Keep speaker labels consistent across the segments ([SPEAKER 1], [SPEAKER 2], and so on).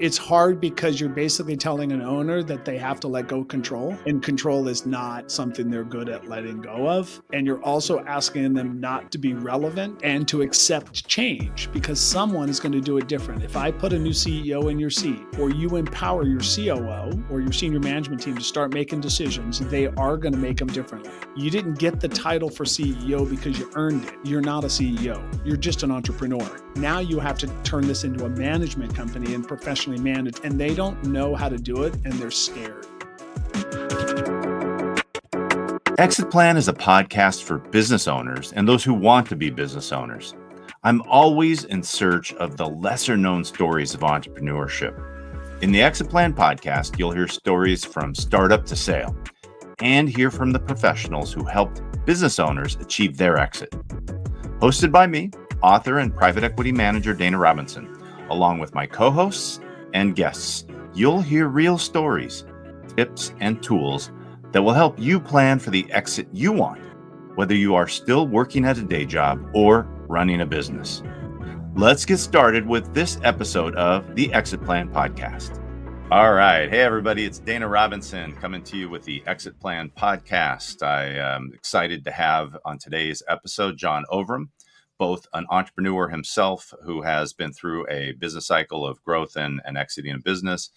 [SPEAKER 1] It's hard because you're basically telling an owner that they have to let go control, and control is not something they're good at letting go of. And you're also asking them not to be relevant and to accept change because someone is going to do it different. If I put a new CEO in your seat, or you empower your COO or your senior management team to start making decisions, they are going to make them differently. You didn't get the title for CEO because you earned it. You're not a CEO. You're just an entrepreneur. Now you have to turn this into a management company and professionally manage, and they don't know how to do it, and they're scared.
[SPEAKER 2] Exit Plan is a podcast for business owners and those who want to be business owners. I'm always in search of the lesser-known stories of entrepreneurship. In the Exit Plan podcast, you'll hear stories from startup to sale and hear from the professionals who helped business owners achieve their exit. Hosted by me, author and private equity manager Dana Robinson, along with my co-hosts and guests, you'll hear real stories, tips, and tools that will help you plan for the exit you want, whether you are still working at a day job or running a business. Let's get started with this episode of the Exit Plan podcast. All right. Hey, everybody. It's Dana Robinson coming to you with the Exit Plan podcast. I am excited to have on today's episode John Ovrom, both an entrepreneur himself who has been through a business cycle of growth and exiting a business,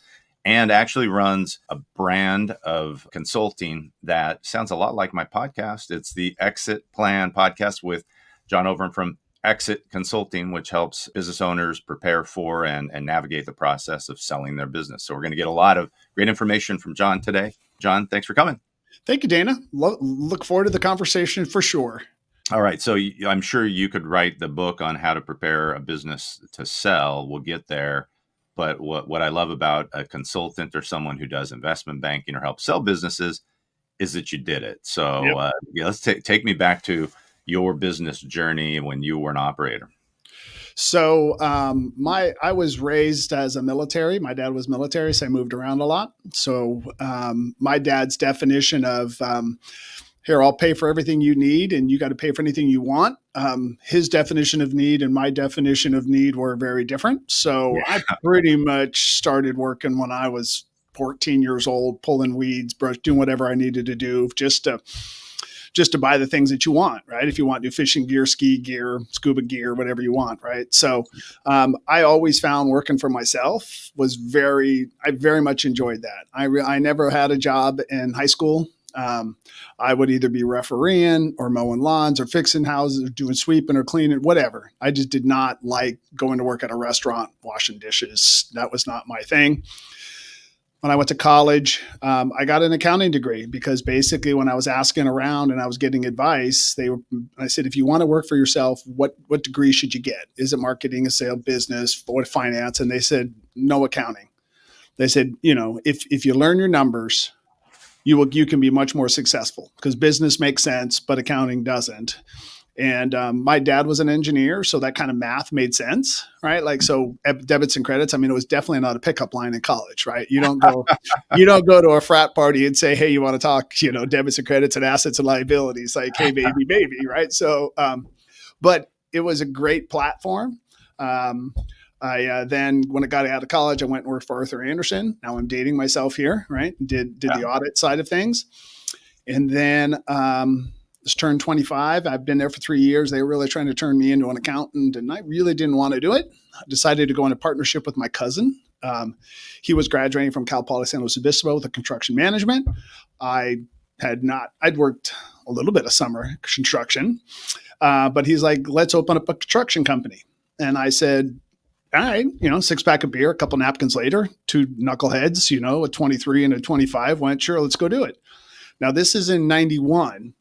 [SPEAKER 2] and actually runs a brand of consulting that sounds a lot like my podcast. It's the Exit Plan podcast with John Ovrom from Exit Consulting, which helps business owners prepare for and navigate the process of selling their business. So we're going to get a lot of great information from John today. John, thanks for coming.
[SPEAKER 1] Thank you, Dana. Look forward to the conversation for sure.
[SPEAKER 2] All right. So I'm sure you could write the book on how to prepare a business to sell. We'll get there. But what I love about a consultant or someone who does investment banking or helps sell businesses is that you did it. So let's take me back to your business journey when you were an operator.
[SPEAKER 1] So I was raised as a military. My dad was military, so I moved around a lot. So my dad's definition of here, I'll pay for everything you need, and you got to pay for anything you want. His definition of need and my definition of need were very different. So I pretty much started working when I was 14 years old, pulling weeds, doing whatever I needed to do just to buy the things that you want, right? If you want new fishing gear, ski gear, scuba gear, whatever you want, right? So I always found working for myself I very much enjoyed that. I never had a job in high school. I would either be refereeing or mowing lawns or fixing houses or doing sweeping or cleaning, whatever. I just did not like going to work at a restaurant, washing dishes. That was not my thing. When I went to college, I got an accounting degree because basically when I was asking around and I was getting advice, I said, if you want to work for yourself, what degree should you get? Is it marketing, a sale, business, or finance? And they said, no accounting. They said, if you learn your numbers, you can be much more successful because business makes sense, but accounting doesn't. And my dad was an engineer, so that kind of math made sense, right? Like, so debits and credits. I mean, it was definitely not a pickup line in college, right? You don't go to a frat party and say, hey, you want to talk, debits and credits and assets and liabilities, like, hey, baby, right? So, but it was a great platform. I then, when I got out of college, I went and worked for Arthur Andersen. Now I'm dating myself here, right? Did the audit side of things. And then just turned 25. I've been there for 3 years. They were really trying to turn me into an accountant, and I really didn't want to do it. I decided to go into partnership with my cousin. He was graduating from Cal Poly San Luis Obispo with a construction management. I'd worked a little bit of summer construction, but he's like, let's open up a construction company. And I said, all right, 6-pack of beer, a couple napkins later, two knuckleheads, a 23 and a 25 went, sure, let's go do it. Now, this is in 91.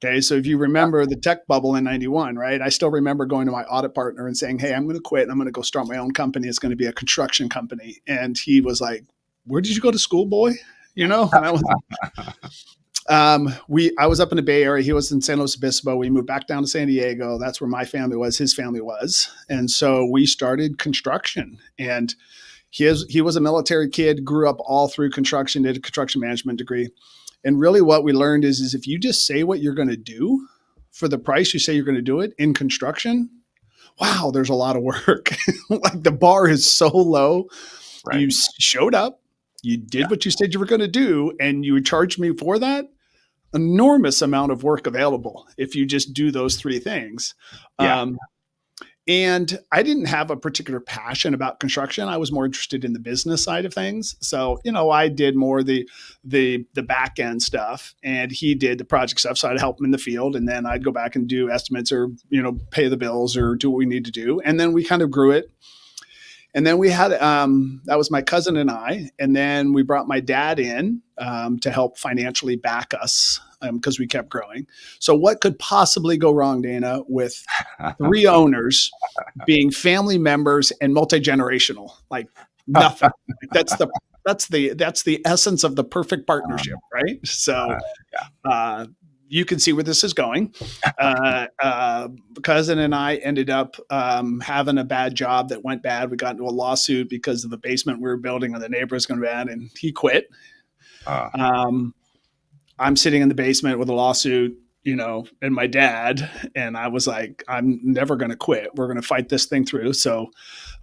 [SPEAKER 1] Okay. So if you remember the tech bubble in 91, right? I still remember going to my audit partner and saying, hey, I'm going to quit and I'm going to go start my own company. It's going to be a construction company. And he was like, where did you go to school, boy? And I was I was up in the Bay Area. He was in San Luis Obispo. We moved back down to San Diego. That's where my family was. His family was. And so we started construction. And he was a military kid, grew up all through construction, did a construction management degree. And really what we learned is if you just say what you're going to do for the price you say you're going to do it in construction, wow, there's a lot of work. Like the bar is so low.
[SPEAKER 2] Right.
[SPEAKER 1] showed up, you did what you said you were going to do, and you would charge me for that. Enormous amount of work available if you just do those three things.
[SPEAKER 2] Yeah.
[SPEAKER 1] Um, and I didn't have a particular passion about construction. I was more interested in the business side of things. So, I did more the back end stuff, and he did the project stuff. So I'd help him in the field, and then I'd go back and do estimates, or pay the bills, or do what we need to do. And then we kind of grew it. And then we had that was my cousin and I, and then we brought my dad in to help financially back us because we kept growing. So what could possibly go wrong, Dana, with three owners being family members and multi-generational? Like nothing. That's the essence of the perfect partnership, right? So you can see where this is going. Cousin and I ended up having a bad job that went bad. We got into a lawsuit because of the basement we were building, and the neighbor was going to bad, and he quit. I'm sitting in the basement with a lawsuit, and my dad, and I was like, I'm never going to quit. We're going to fight this thing through. So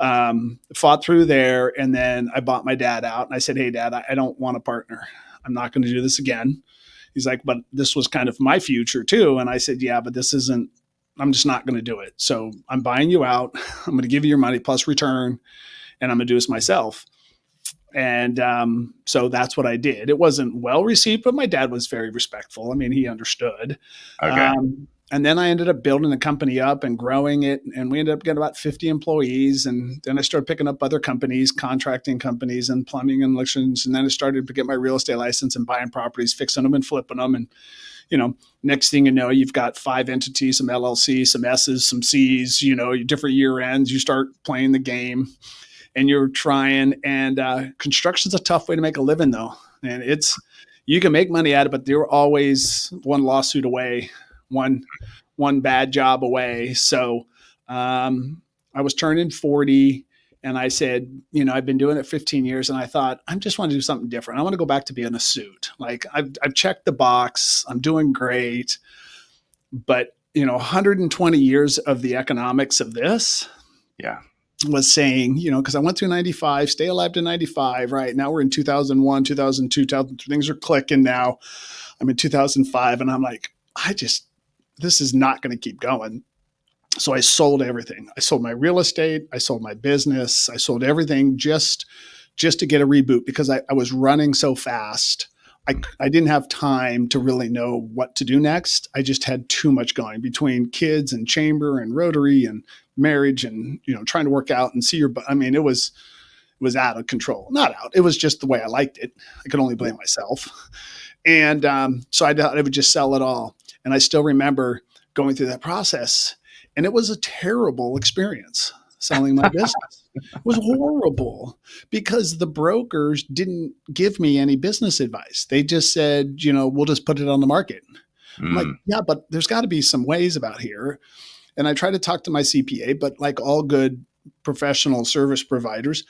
[SPEAKER 1] fought through there, and then I bought my dad out, and I said, hey, Dad, I don't want a partner. I'm not going to do this again. He's like, but this was kind of my future too. And I said, yeah, but this isn't, I'm just not going to do it. So I'm buying you out. I'm going to give you your money plus return, and I'm going to do this myself. And so that's what I did. It wasn't well received, but my dad was very respectful. I mean, he understood.
[SPEAKER 2] Okay.
[SPEAKER 1] And then I ended up building the company up and growing it. And we ended up getting about 50 employees. And then I started picking up other companies, contracting companies and plumbing and electricians. And then I started to get my real estate license and buying properties, fixing them and flipping them. And, next thing you know, you've got 5 entities, some LLCs, some S's, some C's, different year ends. You start playing the game and you're trying. And construction's a tough way to make a living, though. And you can make money at it, but you're always one lawsuit away, one bad job away. So I was turning 40, and I said, I've been doing it 15 years, and I thought, I just want to do something different. I want to go back to being a suit. Like I've checked the box. I'm doing great. But, 120 years of the economics of this was saying, because I went through 95, stay alive to 95, right? Now we're in 2001, 2002, 2003, things are clicking now. I'm in 2005, and I'm like, this is not going to keep going. So I sold everything. I sold my real estate. I sold my business. I sold everything just to get a reboot because I was running so fast. I didn't have time to really know what to do next. I just had too much going between kids and chamber and Rotary and marriage and, trying to work out and see your, it was out of control. Not out. It was just the way I liked it. I could only blame myself. And so I thought I would just sell it all. And I still remember going through that process, and it was a terrible experience selling my business. It was horrible because the brokers didn't give me any business advice. They just said, we'll just put it on the market. I'm like, yeah, but there's got to be some ways about here. And I tried to talk to my CPA, but like all good professional service providers,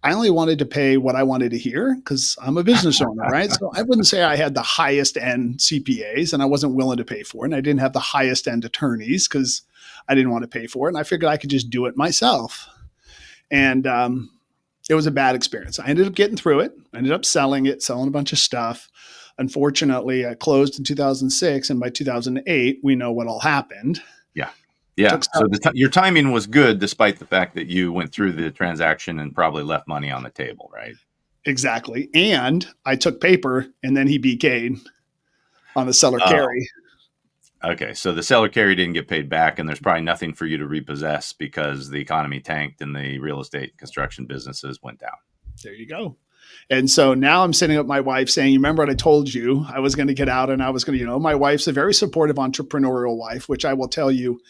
[SPEAKER 1] I only wanted to pay what I wanted to hear because I'm a business owner, right? So I wouldn't say I had the highest end CPAs, and I wasn't willing to pay for it. And I didn't have the highest end attorneys because I didn't want to pay for it. And I figured I could just do it myself. And it was a bad experience. I ended up getting through it. I ended up selling a bunch of stuff. Unfortunately, I closed in 2006. And by 2008, we know what all happened.
[SPEAKER 2] Yeah. Yeah. So your timing was good, despite the fact that you went through the transaction and probably left money on the table, right?
[SPEAKER 1] Exactly. And I took paper, and then he BK'd on the seller carry.
[SPEAKER 2] Okay. So the seller carry didn't get paid back, and there's probably nothing for you to repossess because the economy tanked and the real estate construction businesses went down.
[SPEAKER 1] There you go. And so now I'm sitting with my wife saying, you remember what I told you? I was going to get out, and I was going to, my wife's a very supportive entrepreneurial wife, which I will tell you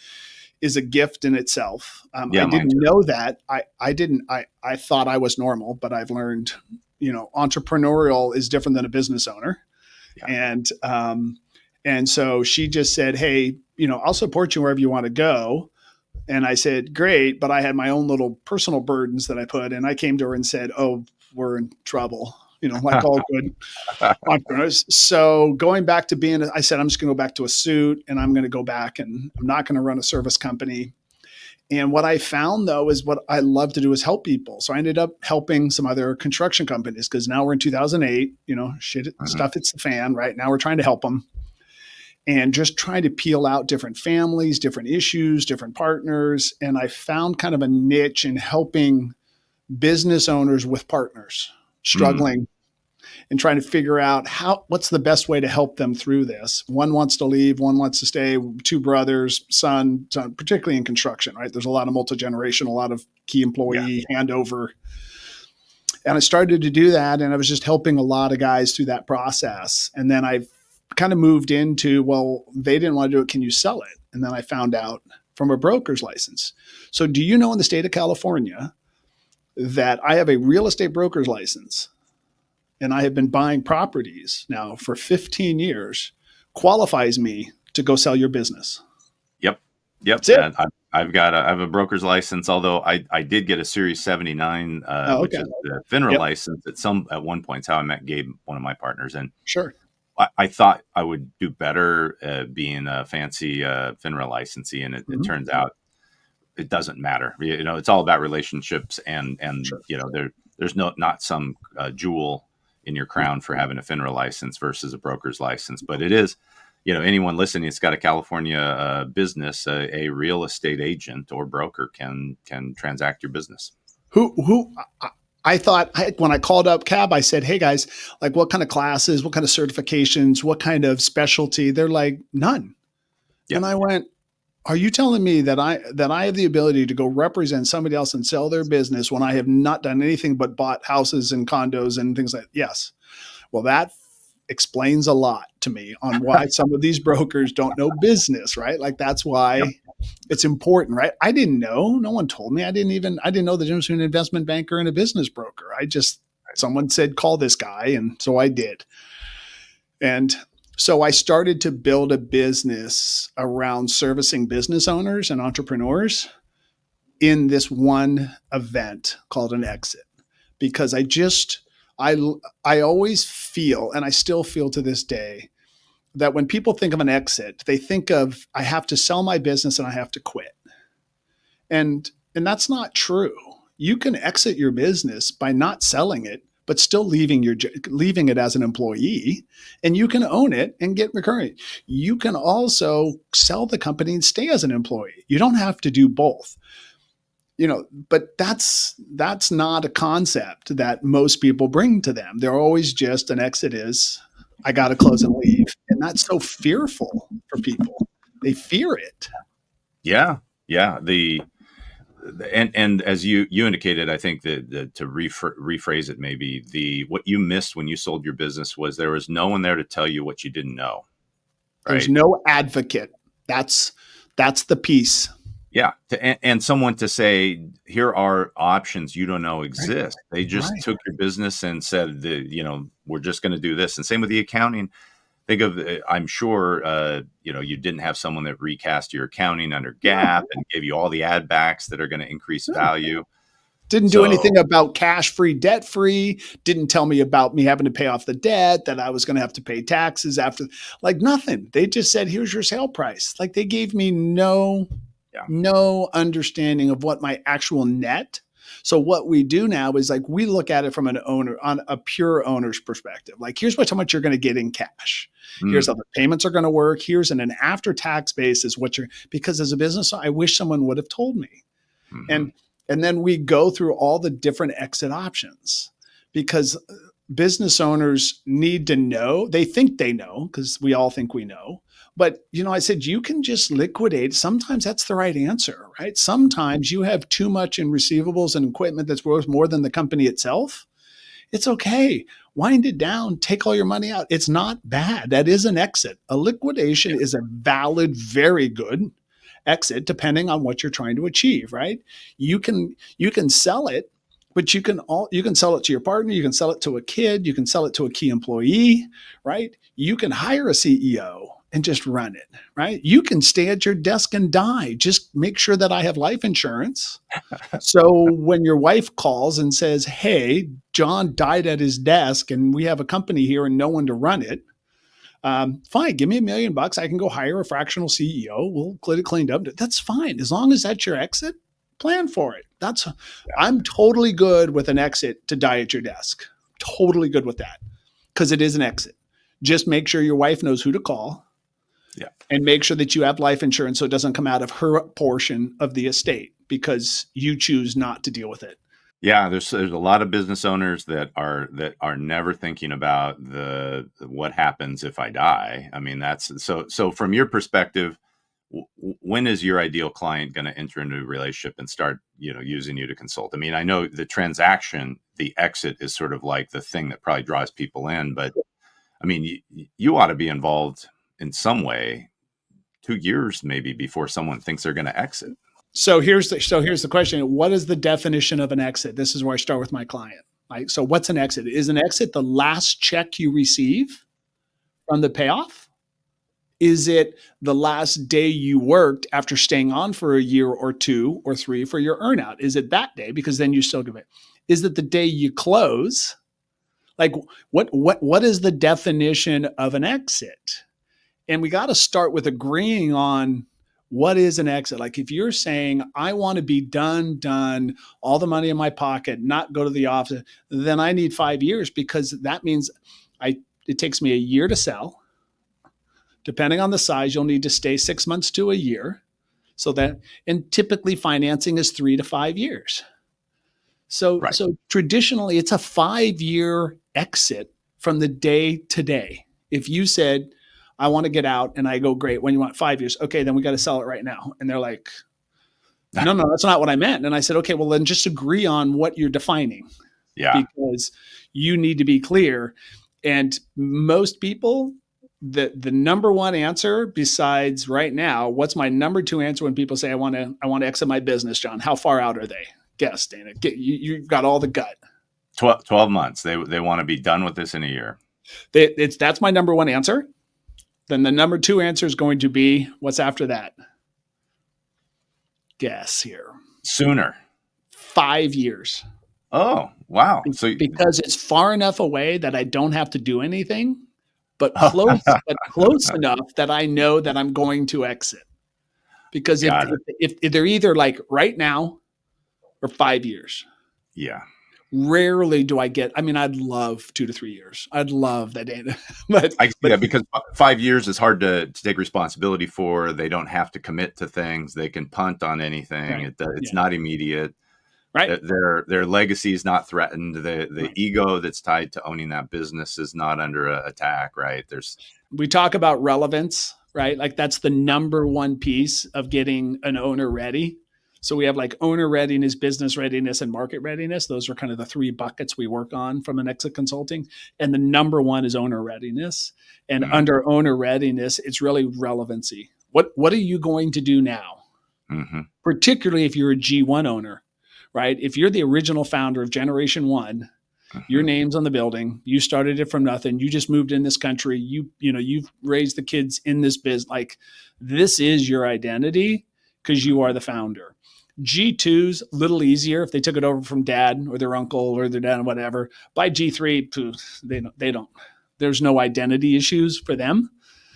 [SPEAKER 1] is a gift in itself. I didn't know that. I thought I was normal, but I've learned, entrepreneurial is different than a business owner. Yeah. And so she just said, hey, I'll support you wherever you want to go. And I said, great. But I had my own little personal burdens that I put. And I came to her and said, oh, we're in trouble, like all good entrepreneurs. So going back to I said, I'm just going to go back to a suit, and I'm going to go back, and I'm not going to run a service company. And what I found though is what I love to do is help people. So I ended up helping some other construction companies because now we're in 2008, shit
[SPEAKER 2] Mhm.
[SPEAKER 1] stuff hits the fan, right? Now we're trying to help them and just trying to peel out different families, different issues, different partners. And I found kind of a niche in helping business owners with partners
[SPEAKER 2] Mm.
[SPEAKER 1] struggling and trying to figure out what's the best way to help them through this. One wants to leave, one wants to stay, two brothers, son, particularly in construction, right? There's a lot of multi-generation, a lot of key
[SPEAKER 2] Yeah.
[SPEAKER 1] employee handover. And I started to do that, and I was just helping a lot of guys through that process. And then I kind of moved into, well, they didn't want to do it. Can you sell it? And then I found out from a broker's license. So do you know in the state of California that I have a real estate broker's license and I have been buying properties now for 15 years, qualifies me to go sell your business?
[SPEAKER 2] Yep. Yep.
[SPEAKER 1] That's it.
[SPEAKER 2] And I have a broker's license, although I did get a Series 79,
[SPEAKER 1] Oh,
[SPEAKER 2] which
[SPEAKER 1] okay.
[SPEAKER 2] is the FINRA
[SPEAKER 1] Yep.
[SPEAKER 2] license at one point. It's how I met Gabe, one of my partners. And
[SPEAKER 1] Sure.
[SPEAKER 2] I thought I would do better being a fancy FINRA licensee. And it
[SPEAKER 1] Mhm.
[SPEAKER 2] turns out it doesn't matter. It's all about relationships, and
[SPEAKER 1] Sure.
[SPEAKER 2] there's not some jewel in your crown for having a FINRA license versus a broker's license, but it is. Anyone listening, it's got a California business, a real estate agent or broker can transact your business.
[SPEAKER 1] Who I thought when I called up Cab, I said, "Hey guys, like what kind of classes, what kind of certifications, what kind of specialty?" They're like, "None."
[SPEAKER 2] Yeah.
[SPEAKER 1] And I went, "Are you telling me that I have the ability to go represent somebody else and sell their business when I have not done anything but bought houses and condos and things like that?" Yes. Well, that explains a lot to me on why some of these brokers don't know business, right? Like that's
[SPEAKER 2] Yep.
[SPEAKER 1] why it's important, right? I didn't know. No one told me. I didn't know the difference between an investment banker and a business broker. Someone said, call this guy. And so I did. And so I started to build a business around servicing business owners and entrepreneurs in this one event called an exit because I I always feel, and I still feel to this day, that when people think of an exit, they think of I have to sell my business and I have to quit. And that's not true. You can exit your business by not selling it, but still leaving it as an employee, and you can own it and get recurring. You can also sell the company and stay as an employee. You don't have to do both. But that's not a concept that most people bring to them. They're always just an exit is I got to close and leave, and that's so fearful for people. They fear it.
[SPEAKER 2] Yeah. Yeah. And as you indicated, I think that to rephrase it, maybe what you missed when you sold your business was there was no one there to tell you what you didn't know.
[SPEAKER 1] There's
[SPEAKER 2] Right.
[SPEAKER 1] no advocate. That's the piece.
[SPEAKER 2] Yeah. And someone to say, here are options you don't know
[SPEAKER 1] Right.
[SPEAKER 2] exist. They just
[SPEAKER 1] Right.
[SPEAKER 2] took your business and said, we're just going to do this. And same with the accounting. Think of, I'm sure, you didn't have someone that recast your accounting under
[SPEAKER 1] No,
[SPEAKER 2] GAAP and gave you all the add backs that are going to increase
[SPEAKER 1] no.
[SPEAKER 2] value.
[SPEAKER 1] Didn't do
[SPEAKER 2] So
[SPEAKER 1] anything about cash free, debt free. Didn't tell me about me having to pay off the debt, that I was going to have to pay taxes after, like nothing. They just said, here's your sale price. Like they gave me
[SPEAKER 2] yeah.
[SPEAKER 1] no understanding of what my actual net. So what we do now is like we look at it from on a pure owner's perspective. Like here's how much you're going to get in cash. Here's
[SPEAKER 2] Mm.
[SPEAKER 1] how the payments are going to work. Here's an after tax basis because as a business, I wish someone would have told me.
[SPEAKER 2] Hmm.
[SPEAKER 1] And then we go through all the different exit options because business owners need to know. They think they know because we all think we know. But I said you can just liquidate. Sometimes that's the right answer, right? Sometimes you have too much in receivables and equipment that's worth more than the company itself. It's okay. Wind it down, take all your money out. It's not bad. That is an exit. A liquidation
[SPEAKER 2] Yeah.
[SPEAKER 1] is a valid, very good exit depending on what you're trying to achieve, right? You can sell it, but you can sell it to your partner, you can sell it to a kid, you can sell it to a key employee, right? You can hire a CEO and just run it, right? You can stay at your desk and die. Just make sure that I have life insurance. So when your wife calls and says, "Hey, John died at his desk and we have a company here and no one to run it," Fine, give me $1 million. I can go hire a fractional CEO. We'll get it cleaned up. That's fine. As long as that's your exit, plan for it. I'm totally good with an exit to die at your desk. Totally good with that because it is an exit. Just make sure your wife knows who to call.
[SPEAKER 2] Yeah.
[SPEAKER 1] And make sure that you have life insurance so it doesn't come out of her portion of the estate because you choose not to deal with it.
[SPEAKER 2] Yeah, there's a lot of business owners that are never thinking about what happens if I die. I mean, that's so from your perspective, when is your ideal client going to enter into a relationship and start, using you to consult? I mean, I know the transaction, the exit is sort of like the thing that probably draws people in, but I mean, you ought to be involved in some way 2 years maybe before someone thinks they're going to exit.
[SPEAKER 1] So here's the question. What is the definition of an exit? This is where I start with my client. Right? So what's an exit? Is an exit the last check you receive from the payoff? Is it the last day you worked after staying on for a year or 2 or 3 for your earnout? Is it that day? Because then you still give it. Is it the day you close? Like what is the definition of an exit? And we got to start with agreeing on what is an exit. Like if you're saying, I want to be done, all the money in my pocket, not go to the office, then I need 5 years because that means it takes me a year to sell. Depending on the size, you'll need to stay 6 months to a year. And typically financing is 3 to 5 years. So traditionally it's a 5-year exit from the day to day. If you said, I want to get out, and I go, great, when you want 5 years? Okay, then we got to sell it right now. And they're like, no, that's not what I meant. And I said, okay, well then just agree on what you're defining.
[SPEAKER 2] Yeah.
[SPEAKER 1] Because you need to be clear. And most people, the number one answer besides right now, what's my number 2 answer when people say, I want to exit my business, John? How far out are they? Guess, Dana. You've got all the gut.
[SPEAKER 2] 12 months. They want to be done with this in a year.
[SPEAKER 1] That's my number 1 answer. Then the number 2 answer is going to be, what's after that? Guess here.
[SPEAKER 2] Sooner.
[SPEAKER 1] 5 years.
[SPEAKER 2] Oh, wow.
[SPEAKER 1] So because it's far enough away that I don't have to do anything, but close enough that I know that I'm going to exit. Because if they're either like right now or 5 years.
[SPEAKER 2] Yeah.
[SPEAKER 1] Rarely do I get, I'd love 2 to 3 years. I'd love that data.
[SPEAKER 2] Because 5 years is hard to take responsibility for. They don't have to commit to things. They can punt on anything. Right. It's not immediate. Right. Their legacy is not threatened. The ego that's tied to owning that business is not under attack. Right.
[SPEAKER 1] We talk about relevance, right? Like that's the number 1 piece of getting an owner ready. So we have like owner readiness, business readiness, and market readiness. Those are kind of the 3 buckets we work on from an exit consulting. And the number 1 is owner readiness. And under owner readiness, it's really relevancy. What are you going to do now? Mm-hmm. Particularly if you're a G1 owner, right? If you're the original founder of Generation 1, your name's on the building. You started it from nothing. You just moved in this country. You've raised the kids in this business. Like this is your identity because you are the founder. G2's a little easier if they took it over from dad or their uncle or their dad, whatever. By G3, they don't. There's no identity issues for them.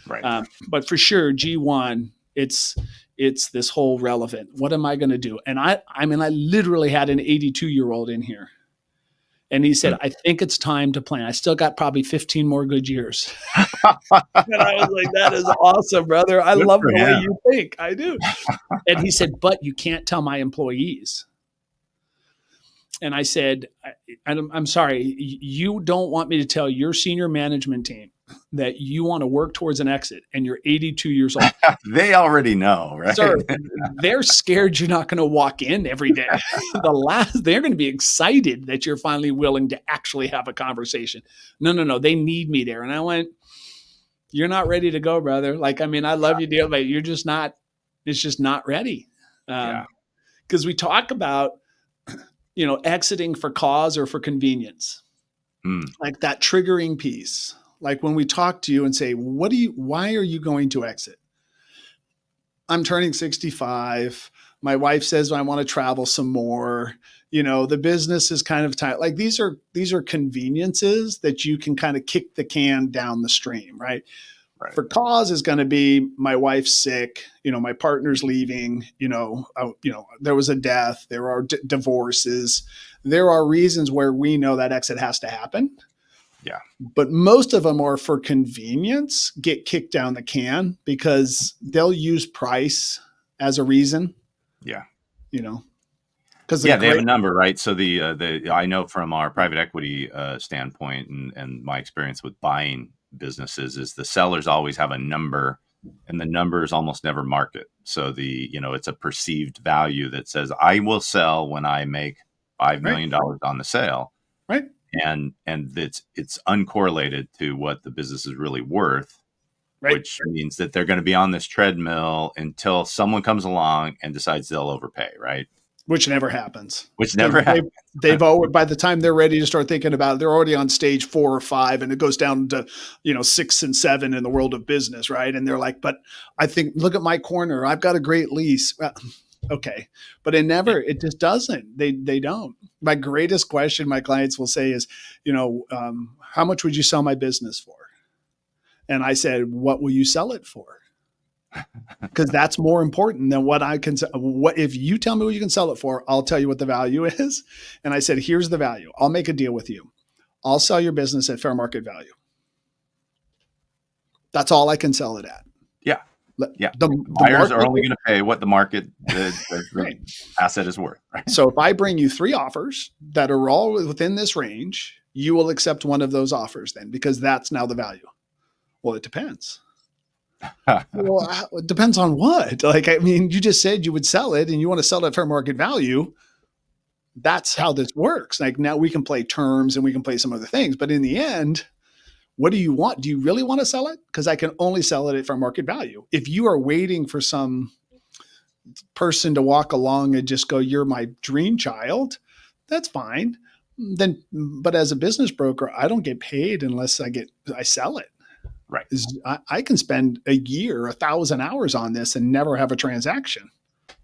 [SPEAKER 2] Right.
[SPEAKER 1] But for sure, G1, it's this whole relevant. What am I going to do? And I literally had an 82-year-old in here. And he said, I think it's time to plan. I still got probably 15 more good years. And I was like, that is awesome, brother. I love the way you think. I do. And he said, but you can't tell my employees. And I said, I'm sorry. You don't want me to tell your senior management team that you want to work towards an exit and you're 82 years old.
[SPEAKER 2] They already know, right?
[SPEAKER 1] Sir, they're scared you're not going to walk in every day. They're going to be excited that you're finally willing to actually have a conversation. No. They need me there. And I went, you're not ready to go, brother. Like, I love you, deal, but you're just not, it's just not ready. Because we talk about, exiting for cause or for convenience, like that triggering piece. Like when we talk to you and say, why are you going to exit? I'm turning 65. My wife says I want to travel some more. The business is kind of tight. Like these are conveniences that you can kind of kick the can down the stream, right?
[SPEAKER 2] Right.
[SPEAKER 1] For cause is going to be my wife's sick, my partner's leaving, there was a death, there are divorces, there are reasons where we know that exit has to happen.
[SPEAKER 2] Yeah.
[SPEAKER 1] But most of them are for convenience, get kicked down the can because they'll use price as a reason,
[SPEAKER 2] Yeah.
[SPEAKER 1] because the
[SPEAKER 2] Yeah, they have
[SPEAKER 1] great
[SPEAKER 2] a number, right? So the I know from our private equity standpoint and my experience with buying businesses is the sellers always have a number, and the numbers almost never market. So it's a perceived value that says I will sell when I make
[SPEAKER 1] right,
[SPEAKER 2] $5 million on the sale,
[SPEAKER 1] right,
[SPEAKER 2] and it's uncorrelated to what the business is really worth,
[SPEAKER 1] right.
[SPEAKER 2] which means that they're going to be on this treadmill until someone comes along and decides they'll overpay, right?
[SPEAKER 1] Which never happens.
[SPEAKER 2] Which never happens.
[SPEAKER 1] They've always, by the time they're ready to start thinking about it, they're already on stage 4 or 5, and it goes down to 6 and 7 in the world of business, right? And they're like, "But I think look at my corner. I've got a great lease." Well, okay, but it just doesn't. They don't. My greatest question my clients will say is, how much would you sell my business for? And I said, what will you sell it for? Because that's more important than what I can. What if you tell me what you can sell it for? I'll tell you what the value is. And I said, here's the value. I'll make a deal with you. I'll sell your business at fair market value. That's all I can sell it at.
[SPEAKER 2] Yeah. Yeah.
[SPEAKER 1] The
[SPEAKER 2] buyers are only going to pay what the market, the
[SPEAKER 1] right.
[SPEAKER 2] asset is worth. Right?
[SPEAKER 1] So if I bring you 3 offers that are all within this range, you will accept one of those offers then, because that's now the value. Well, it depends. Well, it depends on what. You just said you would sell it and you want to sell it at fair market value. That's how this works. Like now we can play terms and we can play some other things, but in the end, what do you want? Do you really want to sell it? Because I can only sell it at fair market value. If you are waiting for some person to walk along and just go, "You're my dream child," that's fine. But as a business broker, I don't get paid unless I sell it.
[SPEAKER 2] Right.
[SPEAKER 1] I can spend a year, 1,000 hours on this and never have a transaction.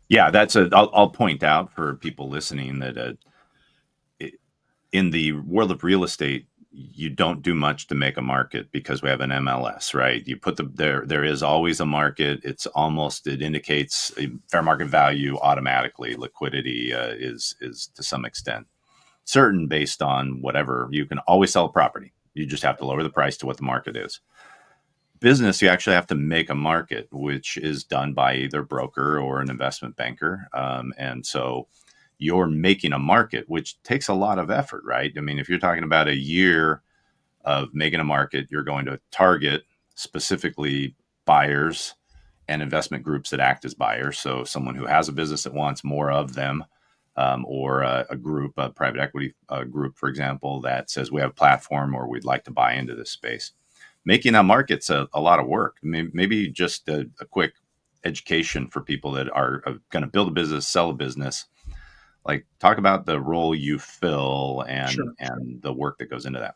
[SPEAKER 2] Yeah, I'll point out for people listening that in the world of real estate, you don't do much to make a market because we have an MLS, right? You put there is always a market. It indicates a fair market value automatically. Liquidity is to some extent certain based on whatever. You can always sell a property. You just have to lower the price to what the market is. Business, you actually have to make a market, which is done by either broker or an investment banker. And so you're making a market, which takes a lot of effort, right? I mean, if you're talking about a year of making a market, you're going to target specifically buyers and investment groups that act as buyers. So someone who has a business that wants more of them, or a group, a private equity group, for example, that says we have a platform or we'd like to buy into this space. Making that market's a lot of work. Maybe just a quick education for people that are going to build a business, sell a business. Like talk about the role you fill and the work that goes into that.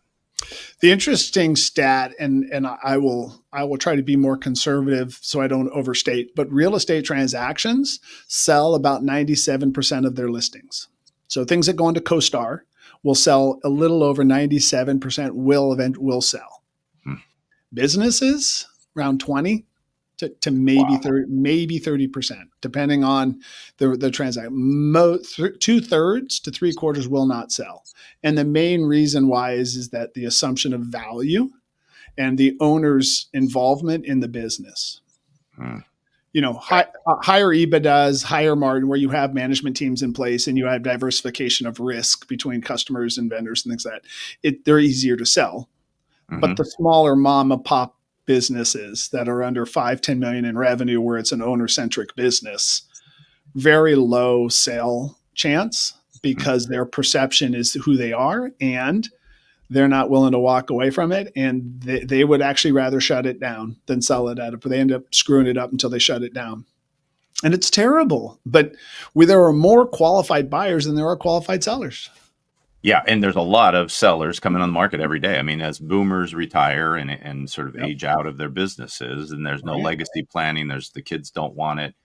[SPEAKER 1] The interesting stat, and I will try to be more conservative so I don't overstate, but real estate transactions sell about 97% of their listings. So things that go into CoStar will sell a little over 97% will sell. Businesses around 20 to maybe 30%, depending on the transaction. 2/3 to 3/4 will not sell. And the main reason why is that the assumption of value and the owner's involvement in the business. Higher EBITDAs, higher margin, where you have management teams in place and you have diversification of risk between customers and vendors and things like that. They're easier to sell. But the smaller mom and pop businesses that are under 5-10 million in revenue, where it's an owner-centric business, very low sale chance because their perception is who they are and they're not willing to walk away from it. And they would actually rather shut it down than sell it at it, but they end up screwing it up until they shut it down. And it's terrible, but there are more qualified buyers than there are qualified sellers.
[SPEAKER 2] Yeah, and there's a lot of sellers coming on the market every day. I mean, as boomers retire and sort of age out of their businesses, and there's no legacy planning, the kids don't want it.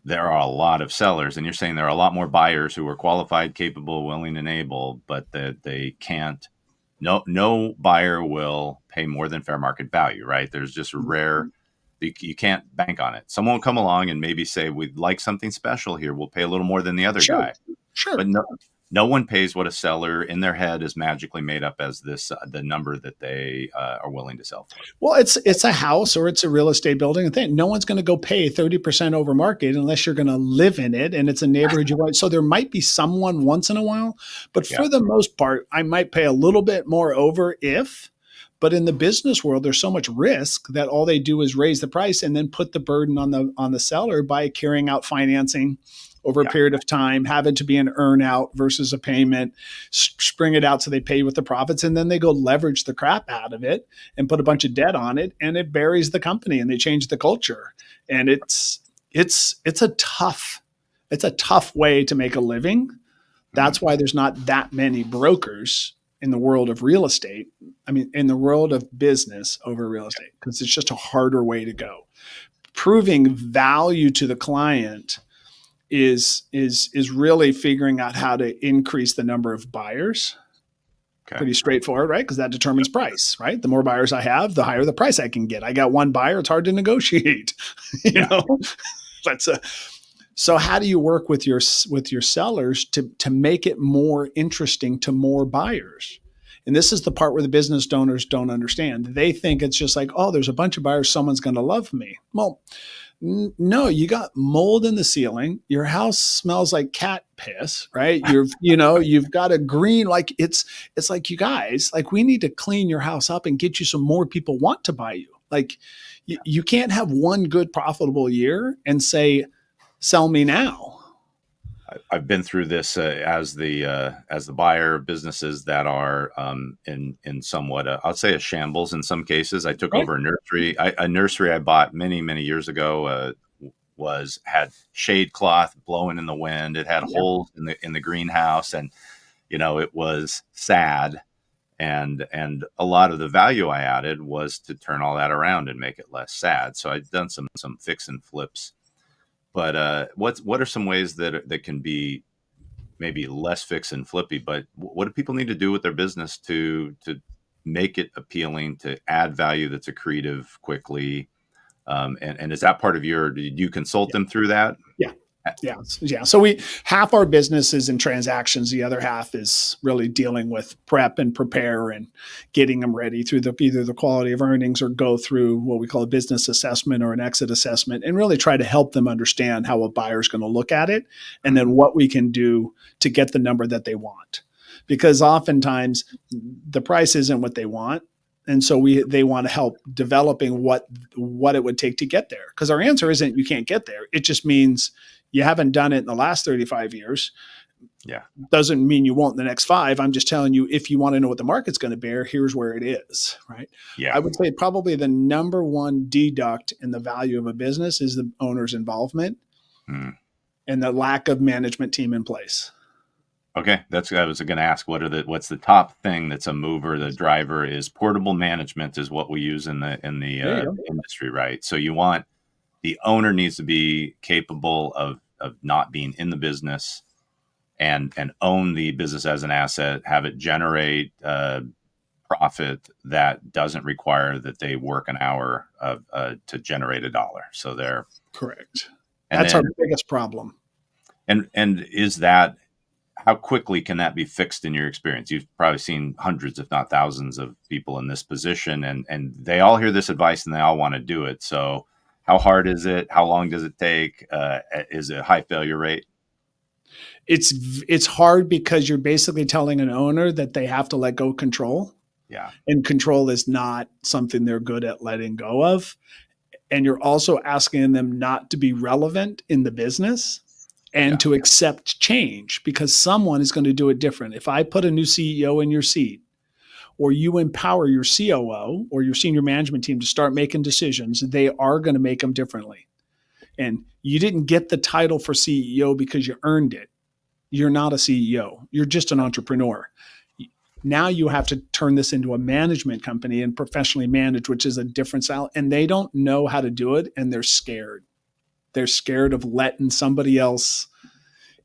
[SPEAKER 2] there are a lot of sellers, and you're saying there are a lot more buyers who are qualified, capable, willing, and able, but that they can't. No buyer will pay more than fair market value, right? There's just a rare. You can't bank on it. Someone will come along and maybe say, "We'd like something special here. We'll pay a little more than the other
[SPEAKER 1] Sure,
[SPEAKER 2] guy."
[SPEAKER 1] sure.
[SPEAKER 2] But no one pays what a seller in their head is magically made up as this the number that they are willing to sell for.
[SPEAKER 1] Well, it's a house or it's a real estate building thing. No one's going to go pay 30% over market unless you're going to live in it and it's a neighborhood you want. So there might be someone once in a while, but
[SPEAKER 2] Yeah,
[SPEAKER 1] for the most part, I might pay a little bit more over if. But in the business world, there's so much risk that all they do is raise the price and then put the burden on the seller by carrying out financing over a
[SPEAKER 2] yeah,
[SPEAKER 1] period of time, have it to be an earn out versus a payment, spring it out so they pay with the profits, and then they go leverage the crap out of it and put a bunch of debt on it, and it buries the company and they change the culture. And it's a tough way to make a living.
[SPEAKER 2] mhm,
[SPEAKER 1] That's why there's not that many brokers in the world of real estate. I mean, in the world of business over real estate, because it's just a harder way to go. Proving value to the client is really figuring out how to increase the number of buyers.
[SPEAKER 2] okay,
[SPEAKER 1] Pretty straightforward, right? Because that determines price, right? The more buyers I have, the higher the price I can get. I got one buyer, it's hard to negotiate. you
[SPEAKER 2] yeah,
[SPEAKER 1] know, that's a so how do you work with your sellers to make it more interesting to more buyers? And this is the part where the business owners don't understand. They think it's just like, oh, there's a bunch of buyers, someone's going to love me. Well, no, you got mold in the ceiling. Your house smells like cat piss, right? You've got a green, like it's like, you guys, like, we need to clean your house up and get you some more people want to buy you. Like, you can't have one good profitable year and say, sell me now.
[SPEAKER 2] I've been through this as the buyer of businesses that are in somewhat I'll say a shambles in some cases. I took
[SPEAKER 1] Right.
[SPEAKER 2] over a nursery. A nursery I bought many years ago was had shade cloth blowing in the wind. It had
[SPEAKER 1] Yeah.
[SPEAKER 2] holes in the greenhouse, and it was sad. And a lot of the value I added was to turn all that around and make it less sad. So I've done some fix and flips. But what are some ways that can be maybe less fix and flippy? But what do people need to do with their business to make it appealing, to add value that's accretive quickly? And is that part of your? Did you consult
[SPEAKER 1] Yeah.
[SPEAKER 2] them through that?
[SPEAKER 1] Yeah. Yeah. So we half our business is in transactions. The other half is really dealing with prep and prepare and getting them ready through either the quality of earnings or go through what we call a business assessment or an exit assessment and really try to help them understand how a buyer is going to look at it and then what we can do to get the number that they want. Because oftentimes the price isn't what they want. And so they want to help developing what it would take to get there. Because our answer isn't you can't get there. It just means you haven't done it in the last 35 years.
[SPEAKER 2] Yeah,
[SPEAKER 1] Doesn't mean you won't in the next 5. I'm just telling you, if you want to know what the market's going to bear, here's where it is, right?
[SPEAKER 2] yeah.
[SPEAKER 1] I would say probably the number one deduct in the value of a business is the owner's involvement
[SPEAKER 2] Hmm.
[SPEAKER 1] and the lack of management team in place.
[SPEAKER 2] Okay, I was going to ask what's the top thing that's a mover, the driver is portable management is what we use in the
[SPEAKER 1] There you go.
[SPEAKER 2] industry, right? So the owner needs to be capable of not being in the business and own the business as an asset, have it generate profit that doesn't require that they work an hour to generate a dollar. So
[SPEAKER 1] Correct.
[SPEAKER 2] and
[SPEAKER 1] That's our
[SPEAKER 2] then
[SPEAKER 1] biggest problem.
[SPEAKER 2] and is that how quickly can that be fixed in your experience? You've probably seen hundreds, if not thousands, of people in this position, and they all hear this advice and they all want to do it. So, how hard is it? How long does it take? Is it a high failure rate?
[SPEAKER 1] It's hard because you're basically telling an owner that they have to let go control,
[SPEAKER 2] Yeah,
[SPEAKER 1] and control is not something they're good at letting go of. And you're also asking them not to be relevant in the business and
[SPEAKER 2] yeah,
[SPEAKER 1] to accept change because someone is going to do it different. If I put a new CEO in your seat, or you empower your COO or your senior management team to start making decisions, they are going to make them differently. And you didn't get the title for CEO because you earned it. You're not a CEO. You're just an entrepreneur. Now you have to turn this into a management company and professionally manage, which is a different style. And they don't know how to do it and they're scared. They're scared of letting somebody else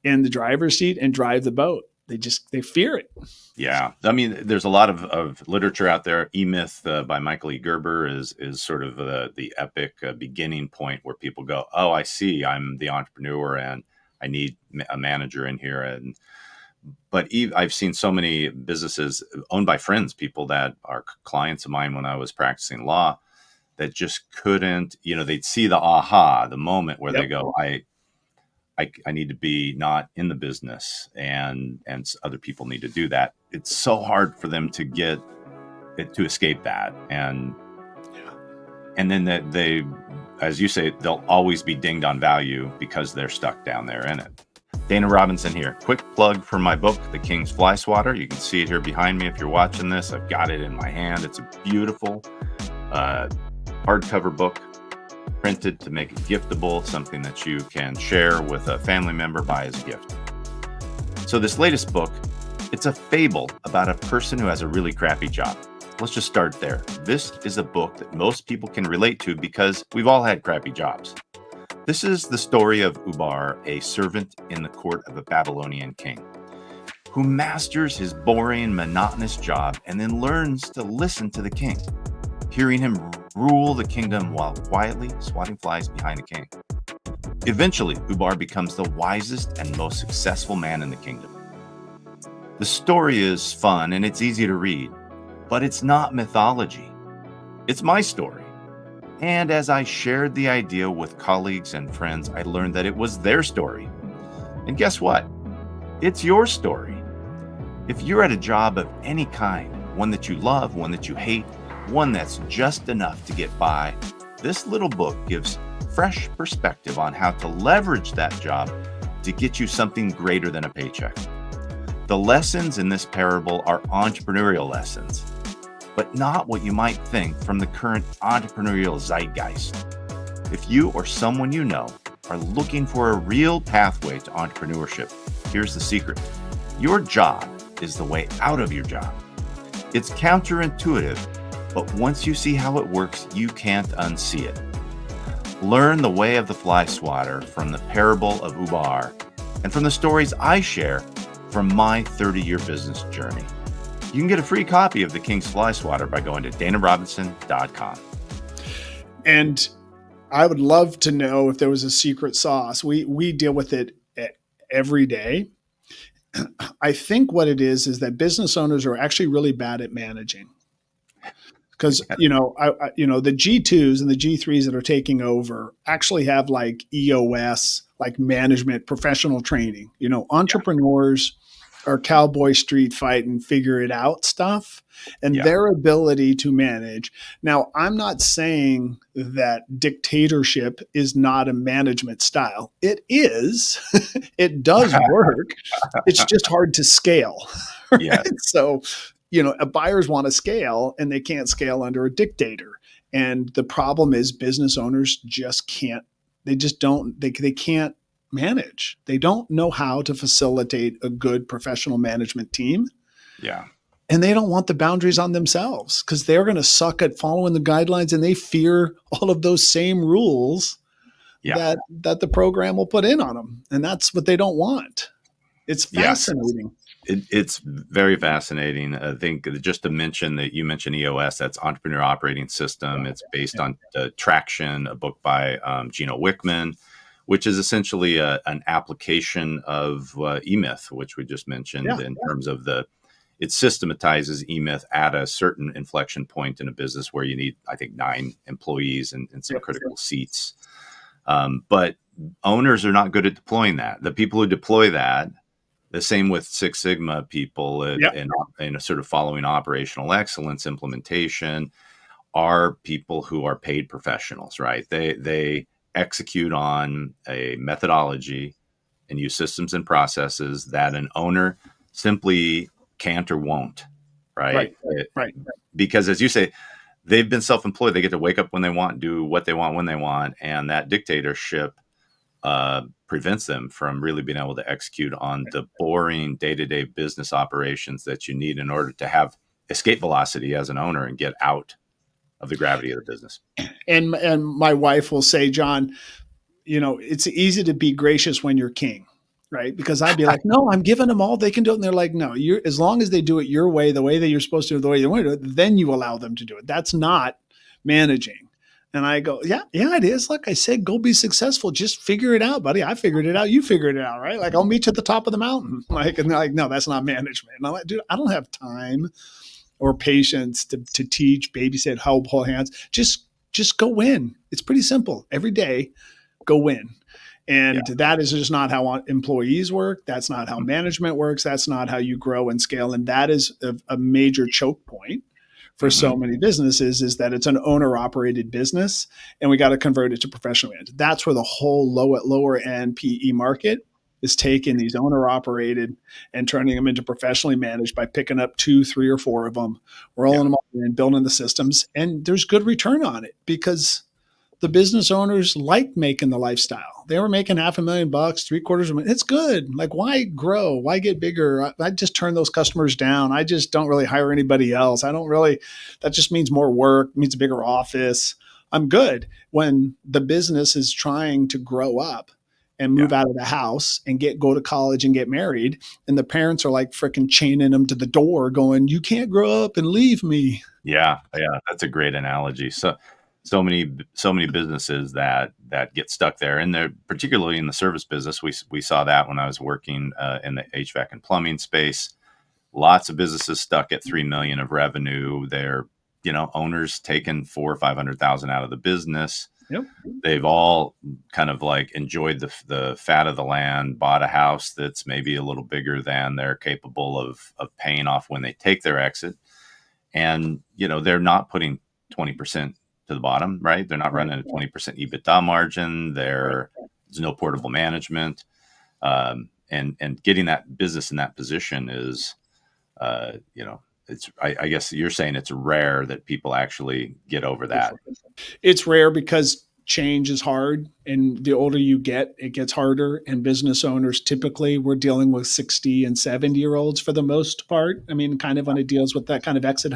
[SPEAKER 1] in the driver's seat and drive the boat. They fear it.
[SPEAKER 2] Yeah, I mean, there's a lot of literature out there. E-Myth by Michael E. Gerber is sort of the epic beginning point where people go, "Oh, I see. I'm the entrepreneur, and I need a manager in here." And I've seen so many businesses owned by friends, people that are clients of mine when I was practicing law, that just couldn't. They'd see the moment where they
[SPEAKER 1] Yep.
[SPEAKER 2] go, I need to be not in the business, and other people need to do that. It's so hard for them to get it to escape that, and then that they, as you say, they'll always be dinged on value because they're stuck down there in it. Dana Robinson here. Quick plug for my book, The King's Fly Swatter. You can see it here behind me if you're watching this. I've got it in my hand. It's a beautiful hardcover book, printed to make it giftable, something that you can share with a family member, buy as a gift. So this latest book, it's a fable about a person who has a really crappy job. Let's just start there. This is a book that most people can relate to because we've all had crappy jobs. This is the story of Ubar, a servant in the court of a Babylonian king, who masters his boring, monotonous job and then learns to listen to the king, hearing him rule the kingdom while quietly swatting flies behind the king. Eventually, Ubar becomes the wisest and most successful man in the kingdom. The story is fun and it's easy to read, but it's not mythology. It's my story. And as I shared the idea with colleagues and friends, I learned that it was their story. And guess what? It's your story. If you're at a job of any kind, one that you love, one that you hate, one that's just enough to get by, this little book gives fresh perspective on how to leverage that job to get you something greater than a paycheck. The lessons in this parable are entrepreneurial lessons, but not what you might think from the current entrepreneurial zeitgeist. If you or someone you know are looking for a real pathway to entrepreneurship, here's the secret. Your job is the way out of your job. It's counterintuitive, but once you see how it works, you can't unsee it. Learn the way of the fly swatter from the parable of Ubar and from the stories I share from my 30-year business journey. You can get a free copy of The King's Fly Swatter by going to danarobinson.com.
[SPEAKER 1] And I would love to know if there was a secret sauce. We deal with it every day. I think what it is that business owners are actually really bad at managing. Because the G2s and the G3s that are taking over actually have like EOS, like management professional training. Entrepreneurs are cowboy street fight and figure it out stuff, and their ability to manage. Now, I'm not saying that dictatorship is not a management style. It is. It does work. It's just hard to scale. Right?
[SPEAKER 2] Yeah.
[SPEAKER 1] So, buyers want to scale and they can't scale under a dictator. And the problem is business owners just can't, they just don't, they can't manage. They don't know how to facilitate a good professional management team.
[SPEAKER 2] Yeah.
[SPEAKER 1] And they don't want the boundaries on themselves because they're going to suck at following the guidelines, and they fear all of those same rules that the program will put in on them. And that's what they don't want. It's fascinating.
[SPEAKER 2] It's very fascinating. I think just to mention that you mentioned EOS, that's Entrepreneur Operating System. It's based on Traction, a book by Gino Wickman, which is essentially an application of E-Myth, which we just mentioned in terms of it systematizes E-Myth at a certain inflection point in a business where you need, I think, 9 employees and some critical seats. But owners are not good at deploying that. The people who deploy that, the same with Six Sigma people and sort of following operational excellence implementation, are people who are paid professionals, right? They execute on a methodology and use systems and processes that an owner simply can't or won't, right?
[SPEAKER 1] Right.
[SPEAKER 2] Because as you say, they've been self-employed. They get to wake up when they want, do what they want when they want, and that dictatorship prevents them from really being able to execute on the boring day-to-day business operations that you need in order to have escape velocity as an owner and get out of the gravity of the business.
[SPEAKER 1] And my wife will say, John, it's easy to be gracious when you're king, right? Because I'd be like, no, I'm giving them all they can do it. And they're like, no, you're, as long as they do it your way, the way that you're supposed to, the way you want to do it, then you allow them to do it. That's not managing. And I go, yeah, yeah, it is. Like I said, go be successful. Just figure it out, buddy. I figured it out. You figured it out, right? Like I'll meet you at the top of the mountain. Like, and they're like, no, that's not management. And I'm like, dude, I don't have time or patience to teach, babysit, hold hands. Just go win. It's pretty simple. Every day, go win. And
[SPEAKER 2] Yeah.
[SPEAKER 1] that is just not how employees work. That's not how management works. That's not how you grow and scale. And that is a major choke point for
[SPEAKER 2] Mm-hmm.
[SPEAKER 1] so many businesses, is that it's an owner operated business and we got to convert it to professional management. That's where the whole lower end PE market is taking these owner operated and turning them into professionally managed by picking up 2, 3, or 4 of them, rolling
[SPEAKER 2] Yeah.
[SPEAKER 1] them up and building the systems. And there's good return on it because the business owners like making the lifestyle. They were making $500,000, $750,000. It's good. Like, why grow? Why get bigger? I just turn those customers down. I just don't really hire anybody else. I don't really, that just means more work, means a bigger office. I'm good when the business is trying to grow up and
[SPEAKER 2] Yeah.
[SPEAKER 1] move out of the house and go to college and get married. And the parents are like freaking chaining them to the door going, you can't grow up and leave me.
[SPEAKER 2] Yeah, yeah, that's a great analogy. So many businesses that get stuck there, and they're particularly in the service business. We saw that when I was working in the HVAC and plumbing space. Lots of businesses stuck at 3 million of revenue. They're owners taking 400,000 or 500,000 out of the business.
[SPEAKER 1] Yep.
[SPEAKER 2] They've all kind of like enjoyed the fat of the land, bought a house that's maybe a little bigger than they're capable of paying off when they take their exit, and they're not putting 20% to the bottom, right? They're not
[SPEAKER 1] Right.
[SPEAKER 2] running a 20% EBITDA margin.
[SPEAKER 1] Right.
[SPEAKER 2] There's no portable management, and getting that business in that position is, it's I guess you're saying it's rare that people actually get over that.
[SPEAKER 1] It's rare because change is hard, and the older you get it gets harder. And business owners, typically we're dealing with 60 and 70-year olds for the most part. I mean, kind of when it deals with that kind of exit,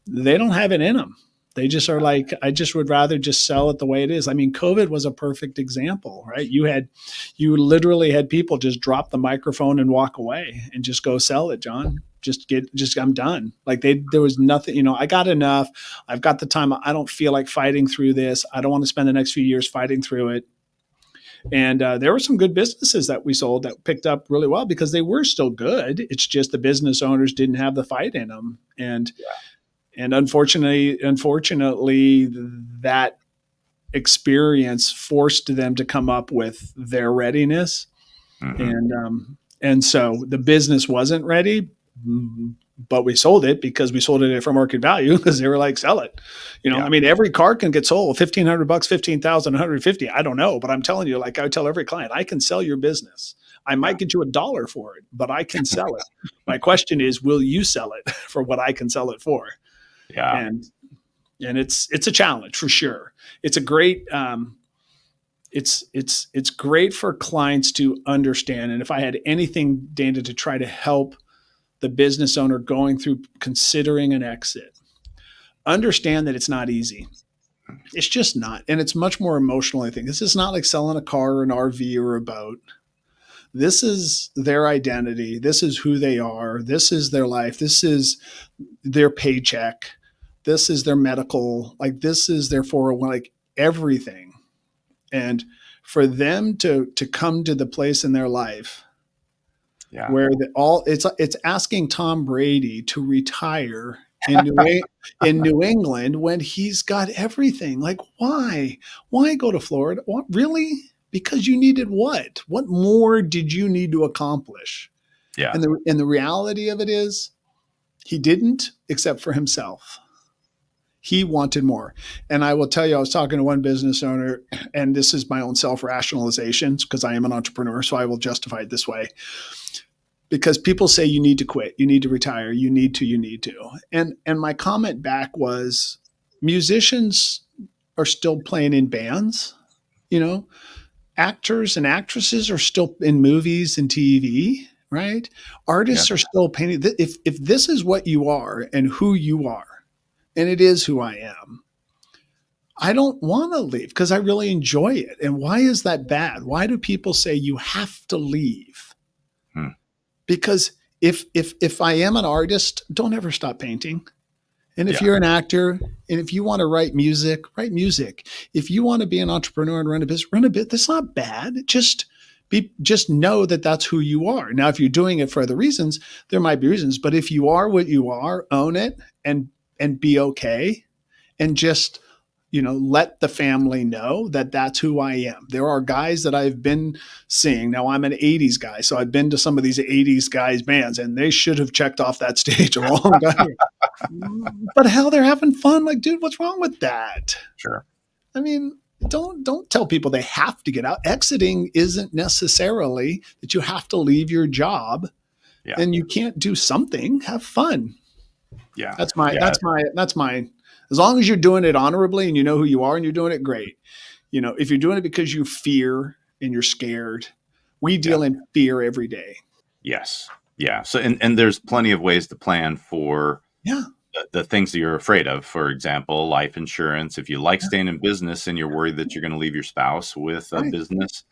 [SPEAKER 1] they don't have it in them. They just are like, I just would rather just sell it the way it is. I mean, COVID was a perfect example, right? You literally had people just drop the microphone and walk away and just go sell it, John. I'm done. Like there was nothing, I got enough. I've got the time. I don't feel like fighting through this. I don't want to spend the next few years fighting through it. And there were some good businesses that we sold that picked up really well because they were still good. It's just the business owners didn't have the fight in them. And unfortunately, that experience forced them to come up with their readiness,
[SPEAKER 2] Mm-hmm.
[SPEAKER 1] and so the business wasn't ready, but we sold it because we sold it for market value because they were like, sell it.
[SPEAKER 2] Yeah.
[SPEAKER 1] I mean, every car can get sold $1,500, 15,000, 150. I don't know, but I'm telling you, like I tell every client, I can sell your business. I might get you $1 for it, but I can sell it. My question is, will you sell it for what I can sell it for?
[SPEAKER 2] Yeah.
[SPEAKER 1] And it's a challenge for sure. It's a great it's great for clients to understand. And if I had anything, Dana, to try to help the business owner going through considering an exit, understand that it's not easy. It's just not, and it's much more emotional. I think this is not like selling a car or an RV or a boat. This is their identity. This is who they are. This is their life. This is their paycheck. This is their medical, like this is their 401, like everything. And for them to come to the place in their life
[SPEAKER 2] Yeah.
[SPEAKER 1] where it's asking Tom Brady to retire in New England when he's got everything. Like why go to Florida? What, really? Because you needed what? What more did you need to accomplish?
[SPEAKER 2] Yeah.
[SPEAKER 1] And the reality of it is he didn't, except for himself. He wanted more. And I will tell you, I was talking to one business owner, and this is my own self rationalizations because I am an entrepreneur, so I will justify it this way. Because people say you need to quit, you need to retire, you need to. And my comment back was, musicians are still playing in bands, you know, actors and actresses are still in movies and TV, right?
[SPEAKER 2] Yeah.
[SPEAKER 1] Artists are still painting. If this is what you are and who you are, and it is who I am, I don't want to leave because I really enjoy it. And why is that bad? Why do people say you have to leave?
[SPEAKER 2] Hmm.
[SPEAKER 1] Because if I am an artist, don't ever stop painting. And if
[SPEAKER 2] Yeah.
[SPEAKER 1] you're an actor and if you want to write music, write music. If you want to be an entrepreneur and run a bit, that's not bad. Just know that that's who you are. Now, if you're doing it for other reasons, there might be reasons. But if you are what you are, own it and be okay, and just let the family know that that's who I am. There are guys that I've been seeing. Now I'm an 80s guy, so I've been to some of these 80s guys bands, and they should have checked off that stage a long time ago. But hell, they're having fun. Like, dude, what's wrong with that?
[SPEAKER 2] Sure.
[SPEAKER 1] I mean, don't tell people they have to get out. Exiting isn't necessarily that you have to leave your job
[SPEAKER 2] Yeah.
[SPEAKER 1] and you can't do something. Have fun.
[SPEAKER 2] Yeah.
[SPEAKER 1] That's my
[SPEAKER 2] Yeah.
[SPEAKER 1] that's my as long as you're doing it honorably and you know who you are and you're doing it great. If you're doing it because you fear and you're scared, we
[SPEAKER 2] Yeah.
[SPEAKER 1] deal in fear every day.
[SPEAKER 2] Yes. Yeah. So, and there's plenty of ways to plan for
[SPEAKER 1] Yeah.
[SPEAKER 2] the things that you're afraid of. For example, life insurance. If you like staying in business and you're worried that you're going to leave your spouse with a
[SPEAKER 1] Right.
[SPEAKER 2] business,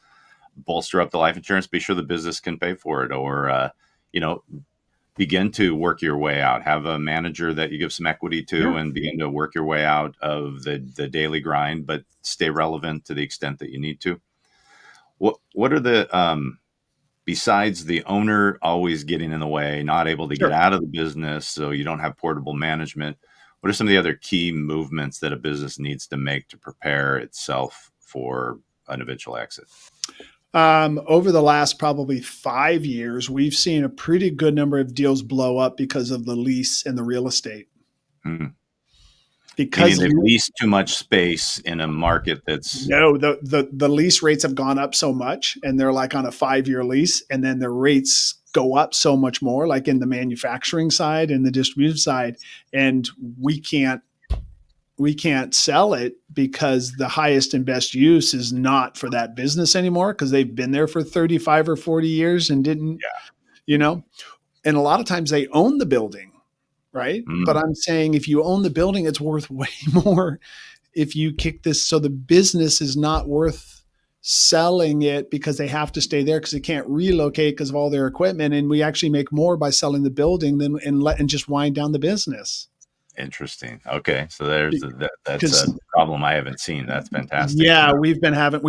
[SPEAKER 2] bolster up the life insurance, be sure the business can pay for it, or, you know, begin to work your way out. Have a manager that you give some equity to,
[SPEAKER 1] Yeah.
[SPEAKER 2] and begin to work your way out of the daily grind, but stay relevant to the extent that you need to. What are the besides the owner always getting in the way, not able to get
[SPEAKER 1] Sure.
[SPEAKER 2] out of the business, so you don't have portable management? What are some of the other key movements that a business needs to make to prepare itself for an eventual exit?
[SPEAKER 1] Over the last probably 5 years, we've seen a pretty good number of deals blow up because of the lease and the real estate.
[SPEAKER 2] Hmm. Meaning
[SPEAKER 1] Because
[SPEAKER 2] they've leased too much space in a market that's
[SPEAKER 1] no, the lease rates have gone up so much, and they're like on a 5-year lease, and then the rates go up so much more, like in the manufacturing side and the distribution side, and we can't sell it because the highest and best use is not for that business anymore because they've been there for 35 or 40 years and didn't, you know, and a lot of times they own the building, right? But
[SPEAKER 2] mm,
[SPEAKER 1] I'm saying if you own the building, it's worth way more if you kick this. So the business is not worth selling it because they have to stay there because they can't relocate because of all their equipment. And we actually make more by selling the building than and just wind down the business.
[SPEAKER 2] interesting. Okay, so that's a
[SPEAKER 1] Because
[SPEAKER 2] problem I haven't seen. That's fantastic to
[SPEAKER 1] yeah,
[SPEAKER 2] know.
[SPEAKER 1] we've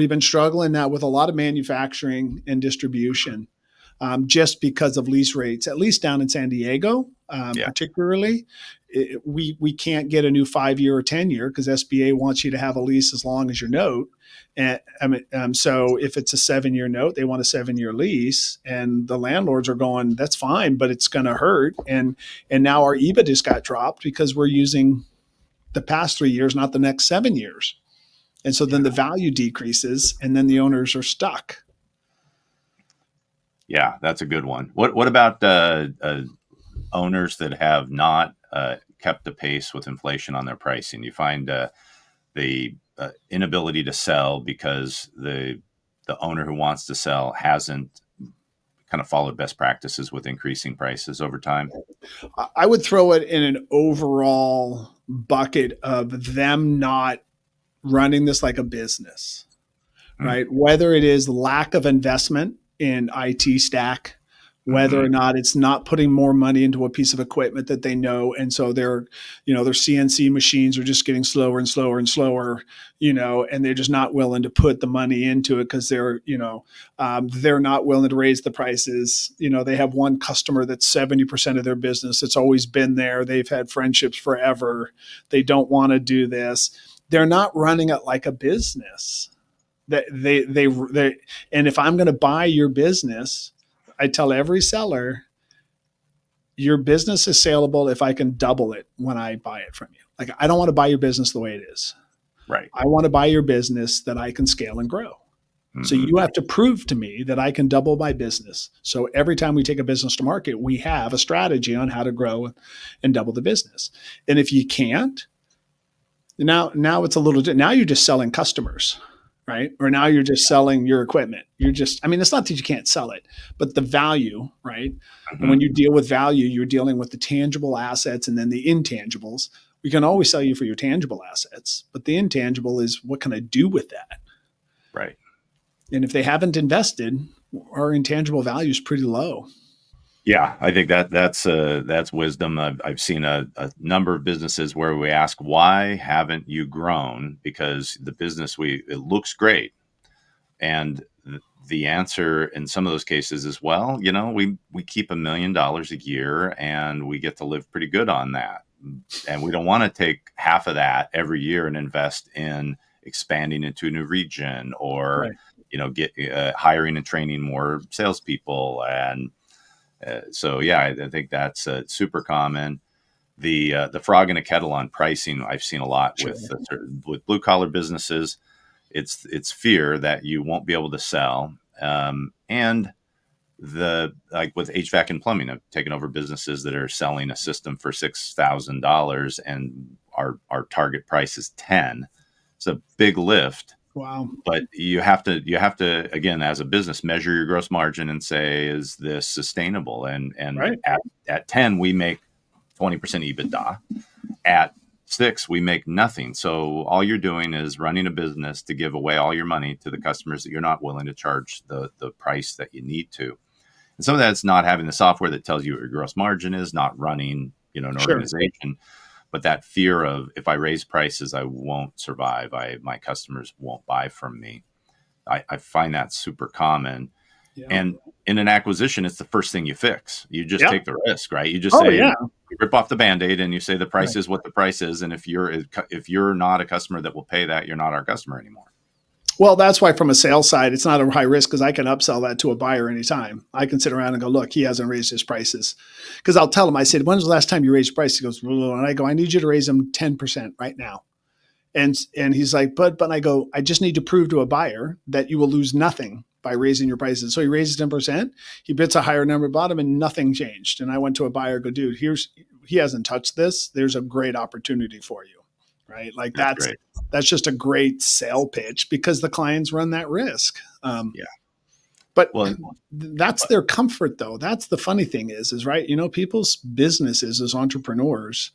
[SPEAKER 1] been struggling now with a lot of manufacturing and distribution, just because of lease rates, at least down in San Diego,
[SPEAKER 2] Yeah,
[SPEAKER 1] particularly. We can't get a new 5-year or 10-year because SBA wants you to have a lease as long as your note. And so if it's a 7-year note, they want a 7-year lease, and the landlords are going, that's fine, but it's going to hurt. And now our EBIT just got dropped because we're using the past 3 years, not the next 7 years. And so then
[SPEAKER 2] yeah,
[SPEAKER 1] the value decreases and then the owners are stuck.
[SPEAKER 2] yeah. That's a good one. What about owners that have not kept the pace with inflation on their pricing? You find the inability to sell because the owner who wants to sell hasn't kind of followed best practices with increasing prices over time.
[SPEAKER 1] I would throw it in an overall bucket of them not running this like a business,
[SPEAKER 2] Mm,
[SPEAKER 1] right? Whether it is lack of investment in IT stack, whether
[SPEAKER 2] hmm.
[SPEAKER 1] or not it's not putting more money into a piece of equipment that they know, and so their CNC machines are just getting slower and slower and slower, and they're just not willing to put the money into it because they're not willing to raise the prices. They have one customer that's 70% of their business. It's always been there. They've had friendships forever. They don't want to do this. They're not running it like a business. That they and if I'm going to buy your business, I tell every seller, your business is saleable if I can double it when I buy it from you. Like, I don't want to buy your business the way it is.
[SPEAKER 2] Right.
[SPEAKER 1] I want to buy your business that I can scale and grow. So
[SPEAKER 2] Hmm.
[SPEAKER 1] you have to prove to me that I can double my business. So every time we take a business to market, we have a strategy on how to grow and double the business. And if you can't, now it's a little, now you're just selling customers, right? Or now you're just selling your equipment. You're just, I mean, it's not that you can't sell it, but the value, right? And when
[SPEAKER 2] Mhm.
[SPEAKER 1] you deal with value, you're dealing with the tangible assets and then the intangibles. We can always sell you for your tangible assets, but the intangible is what can I do with that?
[SPEAKER 2] Right.
[SPEAKER 1] And if they haven't invested, our intangible value is pretty low.
[SPEAKER 2] Yeah, I think that's wisdom. I've seen a number of businesses where we ask, why haven't you grown? Because the business it looks great, and the answer in some of those cases is, well, we keep $1 million a year, and we get to live pretty good on that, and we don't want to take half of that every year and invest in expanding into a new region, or
[SPEAKER 1] Right.
[SPEAKER 2] get hiring and training more salespeople. And so, yeah, I think that's super common. The frog in a kettle on pricing, I've seen a lot
[SPEAKER 1] Sure.
[SPEAKER 2] with blue collar businesses. It's fear that you won't be able to sell, and the like with HVAC and plumbing, I've taken over businesses that are selling a system for $6,000, and our target price is 10. It's a big lift,
[SPEAKER 1] Wow.
[SPEAKER 2] but you have to again, as a business, measure your gross margin and say, is this sustainable? And
[SPEAKER 1] Right.
[SPEAKER 2] at 10 we make 20% EBITDA. At 6 we make nothing. So all you're doing is running a business to give away all your money to the customers that you're not willing to charge the price that you need to. And some of that's not having the software that tells you what your gross margin is, not running an
[SPEAKER 1] Sure.
[SPEAKER 2] organization, but that fear of, if I raise prices, I won't survive. My customers won't buy from me. I find that super common.
[SPEAKER 1] Yeah.
[SPEAKER 2] And in an acquisition, it's the first thing you fix. You just
[SPEAKER 1] Yeah.
[SPEAKER 2] take the risk, right? You just
[SPEAKER 1] Oh,
[SPEAKER 2] say,
[SPEAKER 1] yeah.
[SPEAKER 2] you rip off the Band-Aid, and you say the price
[SPEAKER 1] Right.
[SPEAKER 2] is what the price is. And if you're not a customer that will pay that, you're not our customer anymore.
[SPEAKER 1] Well, that's why from a sales side, it's not a high risk because I can upsell that to a buyer anytime. I can sit around and go, look, he hasn't raised his prices. Because I'll tell him, I said, when's the last time you raised your price? He goes, "Well," and I go, I need you to raise them 10% right now. And he's like, but I go, I just need to prove to a buyer that you will lose nothing by raising your prices. So he raises 10%, he bids a higher number bottom, and nothing changed. And I went to a buyer, go, dude, he hasn't touched this. There's a great opportunity for you. Right. Like
[SPEAKER 2] That's
[SPEAKER 1] that's
[SPEAKER 2] great.
[SPEAKER 1] that's just a great sale pitch because the clients run that risk.
[SPEAKER 2] Yeah.
[SPEAKER 1] But
[SPEAKER 2] Well,
[SPEAKER 1] that's their comfort though. That's the funny thing is right. People's businesses as entrepreneurs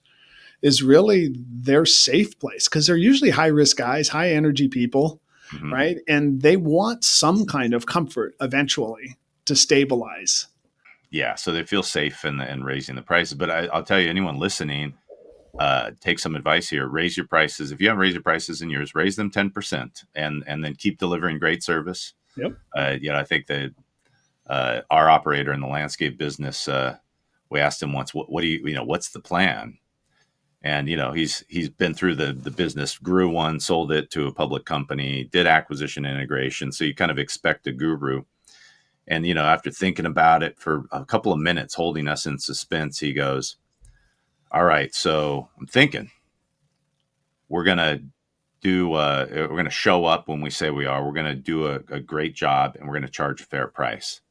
[SPEAKER 1] is really their safe place because they're usually high risk guys, high energy people,
[SPEAKER 2] mhm.
[SPEAKER 1] right? And they want some kind of comfort eventually to stabilize.
[SPEAKER 2] Yeah, so they feel safe in raising the prices. But I'll tell you, anyone listening, take some advice here. Raise your prices. If you haven't raised your prices in years, raise them 10%, and then keep delivering great service.
[SPEAKER 1] Yep.
[SPEAKER 2] I think that our operator in the landscape business, we asked him once, what do what's the plan? And he's been through the business, grew one, sold it to a public company, did acquisition integration. So you kind of expect a guru. And after thinking about it for a couple of minutes, holding us in suspense, he goes, "All right, so I'm thinking we're gonna we're gonna show up when we say we are. We're gonna do a great job, and we're gonna charge a fair price.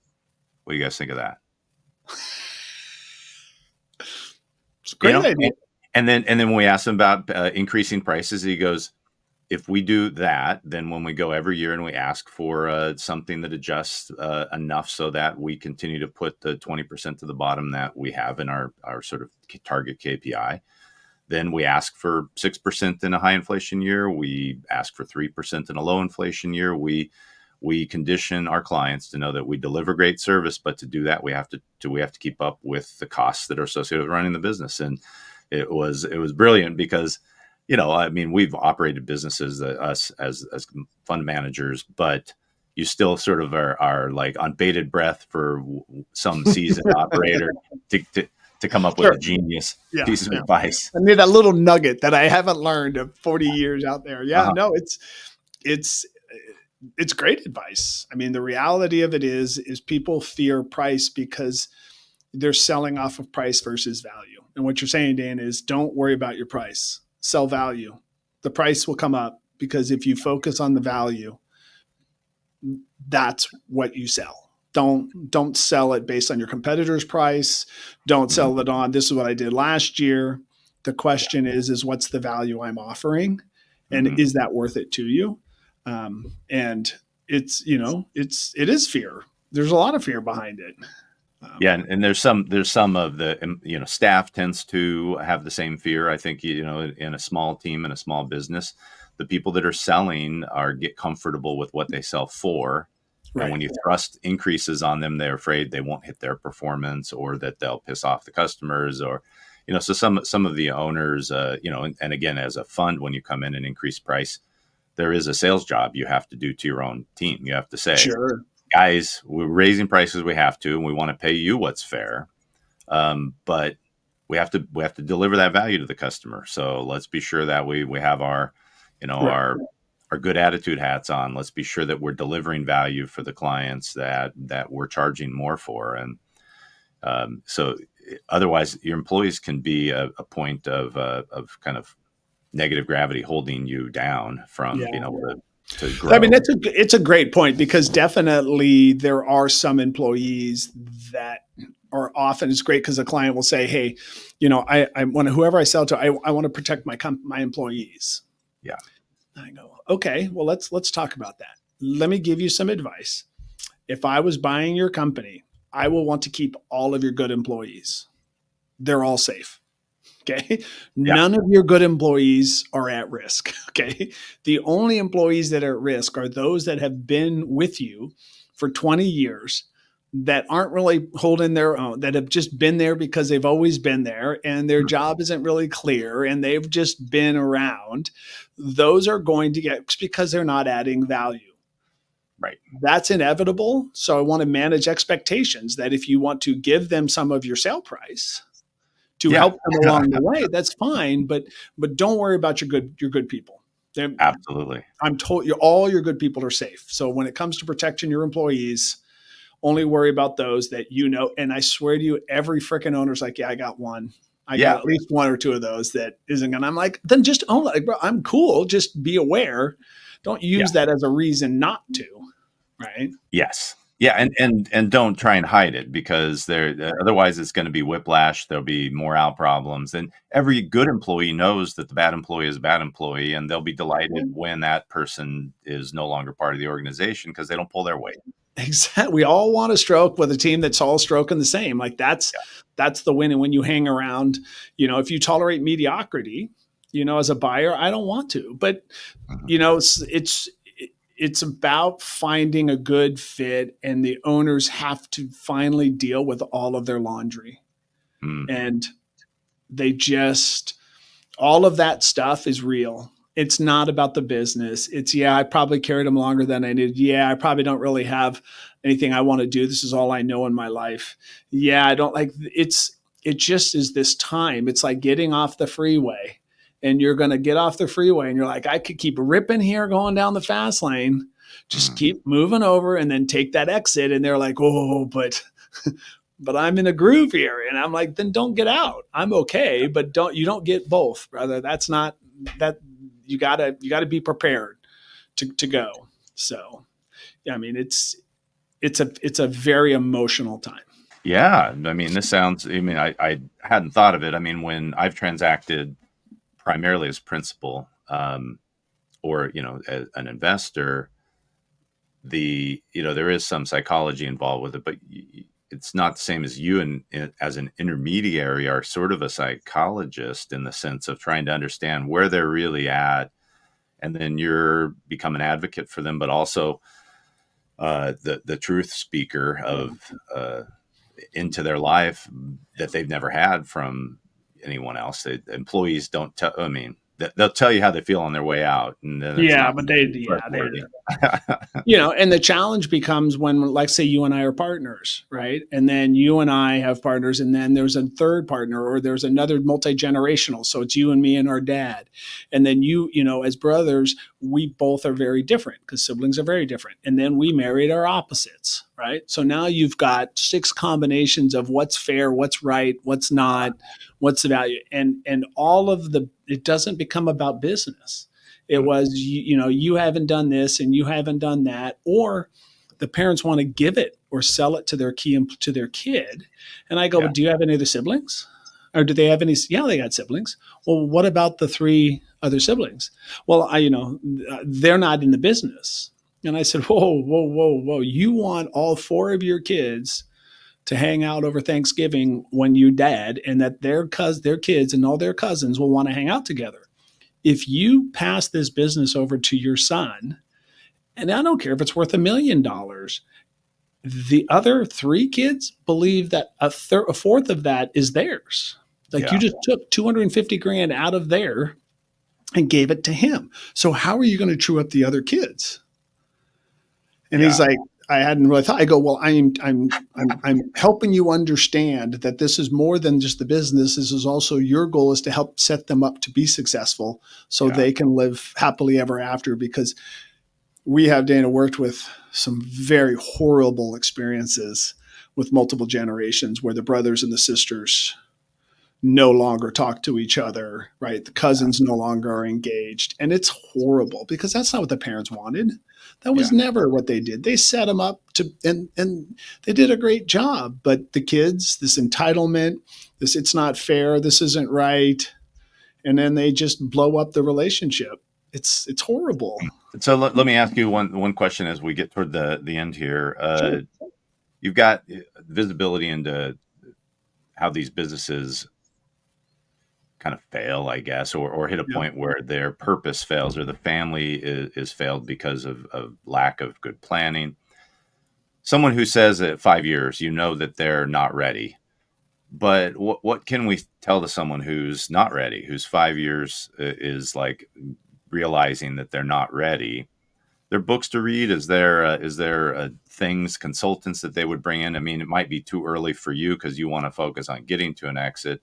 [SPEAKER 2] What do you guys think of that?"
[SPEAKER 1] It's a
[SPEAKER 2] You
[SPEAKER 1] great
[SPEAKER 2] know,
[SPEAKER 1] idea.
[SPEAKER 2] and then when we asked him about increasing prices, he goes, "If we do that, then when we go every year and we ask for something that adjusts enough so that we continue to put the 20% to the bottom that we have in our sort of target KPI, then we ask for 6% in a high inflation year. We ask for 3% in a low inflation year. We condition our clients to know that we deliver great service, but to do that, we have to keep up with the costs that are associated with running the business." And it was brilliant because, I mean, we've operated businesses, us as fund managers, but you still sort of are like on bated breath for some seasoned operator to come up with
[SPEAKER 1] Sure.
[SPEAKER 2] a genius
[SPEAKER 1] Yeah.
[SPEAKER 2] piece of
[SPEAKER 1] Yeah.
[SPEAKER 2] advice.
[SPEAKER 1] I need that little nugget that I haven't learned of 40 years out there. Yeah,
[SPEAKER 2] Uh-huh.
[SPEAKER 1] no, it's it's great advice. I mean, the reality of it is people fear price because they're selling off of price versus value. And what you're saying, Dan, is don't worry about your price. Sell value. The price will come up because if you focus on the value, that's what you sell. Don't sell it based on your competitor's price. Don't
[SPEAKER 2] Mhm.
[SPEAKER 1] sell it on this is what I did last year. The question is what's the value I'm offering, and
[SPEAKER 2] Mhm.
[SPEAKER 1] is that worth it to you? And it's, it is fear. There's a lot of fear behind it.
[SPEAKER 2] Yeah,
[SPEAKER 1] Um,
[SPEAKER 2] and there's some of the staff tends to have the same fear. I think in a small team in a small business, the people that are selling are get comfortable with what they sell for, and
[SPEAKER 1] right.
[SPEAKER 2] when you thrust increases on them, they're afraid they won't hit their performance or that they'll piss off the customers or so some of the owners and again as a fund when you come in and increase price, there is a sales job you have to do to your own team. You have to say,
[SPEAKER 1] Sure.
[SPEAKER 2] guys, we're raising prices. We have to, and we want to pay you what's fair. But we have to deliver that value to the customer. So let's be sure that we have our,
[SPEAKER 1] Right.
[SPEAKER 2] our good attitude hats on. Let's be sure that we're delivering value for the clients that we're charging more for. And so otherwise, your employees can be a point of kind of negative gravity holding you down from being
[SPEAKER 1] Yeah.
[SPEAKER 2] able to
[SPEAKER 1] I mean,
[SPEAKER 2] grow.
[SPEAKER 1] it's a great point because definitely there are some employees that are often it's great because the client will say, "Hey, I want to whoever I sell to, I want to protect my employees."
[SPEAKER 2] Yeah.
[SPEAKER 1] I go, "Okay, well let's talk about that. Let me give you some advice. If I was buying your company, I will want to keep all of your good employees. They're all safe. Okay.
[SPEAKER 2] Yeah.
[SPEAKER 1] None of your good employees are at risk. Okay. The only employees that are at risk are those that have been with you for 20 years that aren't really holding their own, that have just been there because they've always been there and their
[SPEAKER 2] Mhm.
[SPEAKER 1] job isn't really clear and they've just been around. Those are going to get because they're not adding value.
[SPEAKER 2] Right.
[SPEAKER 1] That's inevitable. So I want to manage expectations that if you want to give them some of your sale price, to
[SPEAKER 2] Yeah.
[SPEAKER 1] help them along the way, that's fine. But don't worry about your good people. They're,
[SPEAKER 2] Absolutely.
[SPEAKER 1] I'm told you all your good people are safe. So when it comes to protecting your employees, only worry about those that you know. And I swear to you, every freaking owner's like, yeah, I got one. I got
[SPEAKER 2] Yeah.
[SPEAKER 1] at least one or two of those that isn't gonna. I'm like, then just own it. Like, bro, I'm cool. Just be aware. Don't
[SPEAKER 2] Yeah.
[SPEAKER 1] use that as a reason not to. Right.
[SPEAKER 2] Yes. Yeah, and don't try and hide it because otherwise it's going to be whiplash. There'll be morale problems, and every good employee knows that the bad employee is a bad employee, and they'll be delighted when that person is no longer part of the organization because they don't pull their weight.
[SPEAKER 1] Exactly. We all want a stroke with a team that's all stroking the same. Like that's the win. And when you hang around, if you tolerate mediocrity, as a buyer, I don't want to. But
[SPEAKER 2] Mhm.
[SPEAKER 1] it's about finding a good fit, and the owners have to finally deal with all of their laundry,
[SPEAKER 2] Mm.
[SPEAKER 1] and they just all of that stuff is real. It's not about the business. It's, yeah, I probably carried them longer than I needed. Yeah, I probably don't really have anything I want to do. This is all I know in my life. Yeah, I don't like it just is this time. It's like getting off the freeway and you're going to get off the freeway and you're like, I could keep ripping here going down the fast lane. Just
[SPEAKER 2] Mhm.
[SPEAKER 1] keep moving over and then take that exit. And they're like, oh, but I'm in a groove here. And I'm like, then don't get out. I'm okay, but you don't get both, brother. That's not that you gotta be prepared to go. So yeah, I mean it's a very emotional time.
[SPEAKER 2] Yeah, I mean, this sounds. I mean, I hadn't thought of it. I mean, when I've transacted primarily as principal, or as an investor, there is some psychology involved with it, but it's not the same as you and as an intermediary are sort of a psychologist in the sense of trying to understand where they're really at, and then you're become an advocate for them, but also the truth speaker of into their life that they've never had from anyone else. Employees don't tell. I mean, they'll tell you how they feel on their way out, and then it's
[SPEAKER 1] Yeah,
[SPEAKER 2] not
[SPEAKER 1] but they
[SPEAKER 2] trustworthy.
[SPEAKER 1] and the challenge becomes when, like, say you and I are partners, right? And then you and I have partners, and then there's a third partner, or there's another multi-generational. So it's you and me and our dad. And then as brothers, we both are very different because siblings are very different. And then we married our opposites, right? So now you've got six combinations of what's fair, what's right, what's not, what's the value. And all of it doesn't become about business. It was, you haven't done this and you haven't done that, or the parents want to give it or sell it to their kid. And I go,
[SPEAKER 2] Yeah.
[SPEAKER 1] well, do you have any other siblings? Or do they have any? Yeah, they got siblings. Well, what about the three other siblings? Well, they're not in the business. And I said, whoa, whoa, whoa, whoa. You want all four of your kids to hang out over Thanksgiving when you dead, and that their kids and all their cousins will want to hang out together. If you pass this business over to your son, and I don't care if it's worth $1 million, the other three kids believe that a fourth of that is theirs. Like you
[SPEAKER 2] Yeah.
[SPEAKER 1] just took 250 grand out of there and gave it to him. So how are you going to true up the other kids? And
[SPEAKER 2] Yeah.
[SPEAKER 1] he's like, I hadn't really thought. I go, well, I'm helping you understand that this is more than just the business. This is also your goal is to help set them up to be successful so
[SPEAKER 2] Yeah.
[SPEAKER 1] they can live happily ever after. Because we have, Dana, worked with some very horrible experiences with multiple generations where the brothers and the sisters no longer talk to each other, right? The cousins no longer are engaged. And it's horrible because that's not what the parents wanted. That
[SPEAKER 2] Yeah.
[SPEAKER 1] was never what they did. They set them up to, and they did a great job. But the kids, this entitlement, this it's not fair, this isn't right, and then they just blow up the relationship. It's horrible.
[SPEAKER 2] So let me ask you one question as we get toward the end here.
[SPEAKER 1] Sure.
[SPEAKER 2] You've got visibility into how these businesses kind of fail, I guess, or hit a
[SPEAKER 1] Yeah.
[SPEAKER 2] point where their purpose fails or the family is failed because of lack of good planning. Someone who says at 5 years, you know that they're not ready. But what can we tell to someone who's not ready, whose 5 years is like realizing that they're not ready? There are books to read. Is there things, consultants that they would bring in? I mean, it might be too early for you because you want to focus on getting to an exit.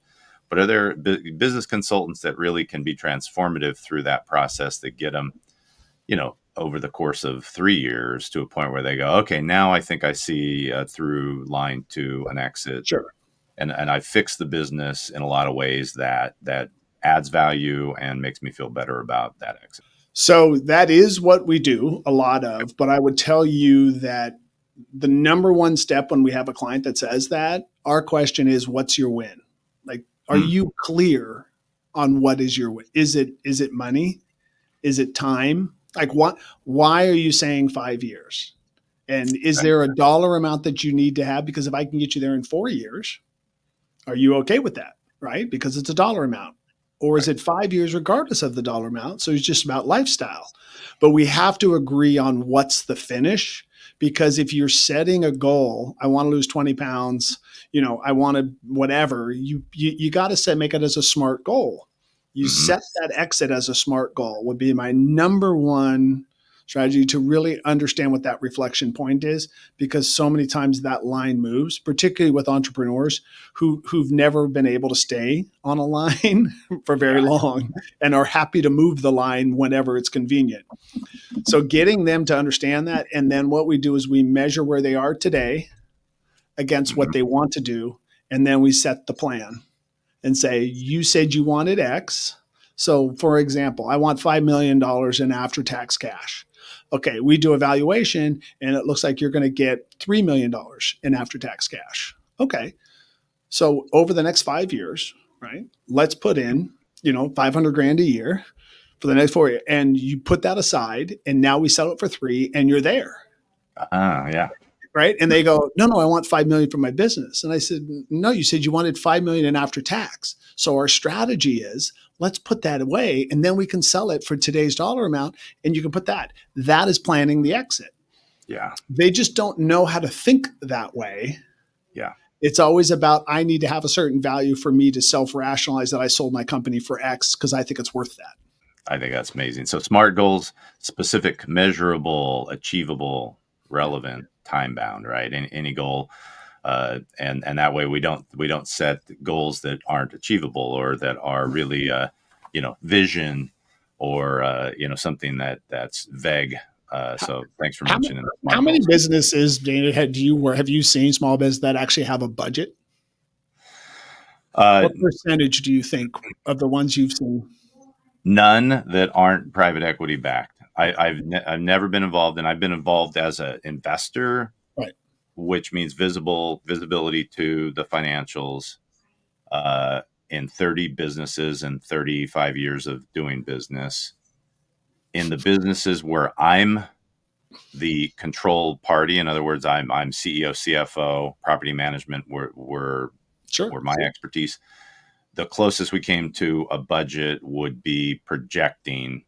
[SPEAKER 2] But are there business consultants that really can be transformative through that process that get them, over the course of 3 years to a point where they go, okay, now I think I see a through line to an exit,
[SPEAKER 1] Sure.
[SPEAKER 2] and I fix the business in a lot of ways that adds value and makes me feel better about that exit.
[SPEAKER 1] So that is what we do a lot of. But I would tell you that the number one step when we have a client that says that, our question is, what's your win? Like, are
[SPEAKER 2] Hmm.
[SPEAKER 1] you clear on what is your win? Is it money? Is it time? Like why are you saying 5 years? And is
[SPEAKER 2] Okay.
[SPEAKER 1] there a dollar amount that you need to have? Because if I can get you there in 4 years, are you okay with that? Right? Because it's a dollar amount. Or is
[SPEAKER 2] Right.
[SPEAKER 1] it 5 years regardless of the dollar amount? So it's just about lifestyle. But we have to agree on what's the finish. Because if you're setting a goal, I want to lose 20 pounds, I want to whatever, you got to make it as a smart goal. You
[SPEAKER 2] Hmm.
[SPEAKER 1] set that exit as a smart goal would be my number one strategy to really understand what that reflection point is, because so many times that line moves, particularly with entrepreneurs who've never been able to stay on a line for very
[SPEAKER 2] Yeah.
[SPEAKER 1] long and are happy to move the line whenever it's convenient. So getting them to understand that, and then what we do is we measure where they are today against what
[SPEAKER 2] Hmm.
[SPEAKER 1] they want to do, and then we set the plan and say, you said you wanted X. So, for example, I want $5 million in after tax cash. Okay, we do a valuation and it looks like you're going to get $3 million in after tax cash. Okay, so over the next 5 years, right, let's put in, 500 grand a year for the next 4 years. And you put that aside and now we sell it for three and you're there.
[SPEAKER 2] Yeah.
[SPEAKER 1] Right. And they go, no, I want 5 million for my business. And I said, no, you said you wanted 5 million in after tax. So our strategy is let's put that away and then we can sell it for today's dollar amount. And you can put that is planning the exit.
[SPEAKER 2] Yeah.
[SPEAKER 1] They just don't know how to think that way.
[SPEAKER 2] Yeah.
[SPEAKER 1] It's always about, I need to have a certain value for me to self rationalize that I sold my company for X because I think it's worth that.
[SPEAKER 2] I think that's amazing. So SMART goals: specific, measurable, achievable, relevant, time bound, right? Any goal. And that way we don't set goals that aren't achievable or that are really, vision or, something that's vague. So thanks for
[SPEAKER 1] How,
[SPEAKER 2] mentioning the
[SPEAKER 1] how
[SPEAKER 2] SMART
[SPEAKER 1] many
[SPEAKER 2] goals.
[SPEAKER 1] businesses, Dana, have you seen small business that actually have a budget?
[SPEAKER 2] Uh,
[SPEAKER 1] What percentage do you think of the ones you've seen?
[SPEAKER 2] None that aren't private equity backed. I've never been involved, and I've been involved as an investor,
[SPEAKER 1] Right.
[SPEAKER 2] which means visibility to the financials. in 30 businesses and 35 years of doing business. In the businesses where I'm the control party, in other words, I'm CEO, CFO, property management were my expertise. The closest we came to a budget would be projecting,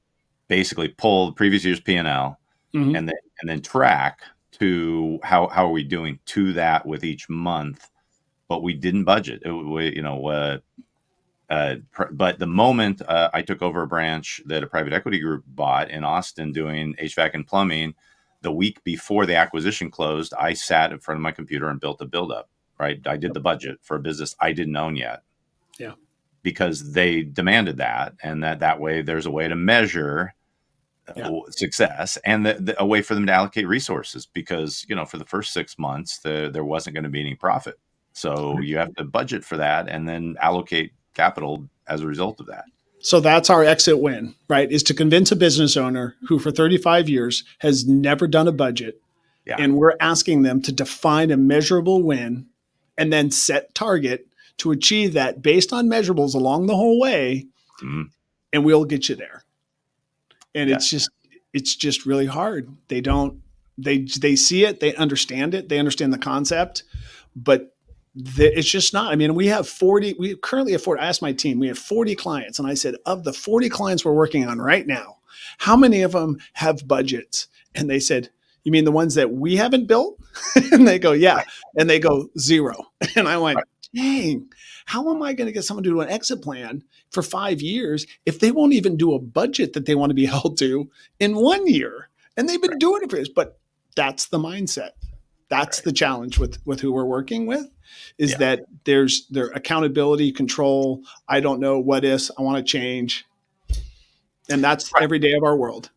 [SPEAKER 2] basically pull the previous year's P&L and then track to how are we doing to that with each month. But we didn't budget. But the moment I took over a branch that a private equity group bought in Austin doing HVAC and plumbing, the week before the acquisition closed, I sat in front of my computer and built a buildup, right? I did the budget for a business I didn't own yet.
[SPEAKER 1] Yeah.
[SPEAKER 2] Because they demanded that. And that way there's a way to measure success and a way for them to allocate resources, because, for the first 6 months, there wasn't going to be any profit. So you have to budget for that and then allocate capital as a result of that.
[SPEAKER 1] So that's our exit win, right? Is to convince a business owner who for 35 years has never done a budget. Yeah. And we're asking them to define a measurable win and then set target to achieve that based on measurables along the whole way. Mm-hmm. And we'll get you there. And it's just really hard. They see it, they understand the concept, but it's just not. I mean, we currently have 40. I asked my team, we have 40 clients. And I said, of the 40 clients we're working on right now, how many of them have budgets? And they said, you mean the ones that we haven't built? And they go, yeah. Right. And they go, 0. And I went, dang, how am I going to get someone to do an exit plan for 5 years if they won't even do a budget that they want to be held to in 1 year? And they've been doing it for years, but that's the mindset. That's the challenge with who we're working with, is that there's their accountability, control. I don't know what is, I want to change. And that's every day of our world.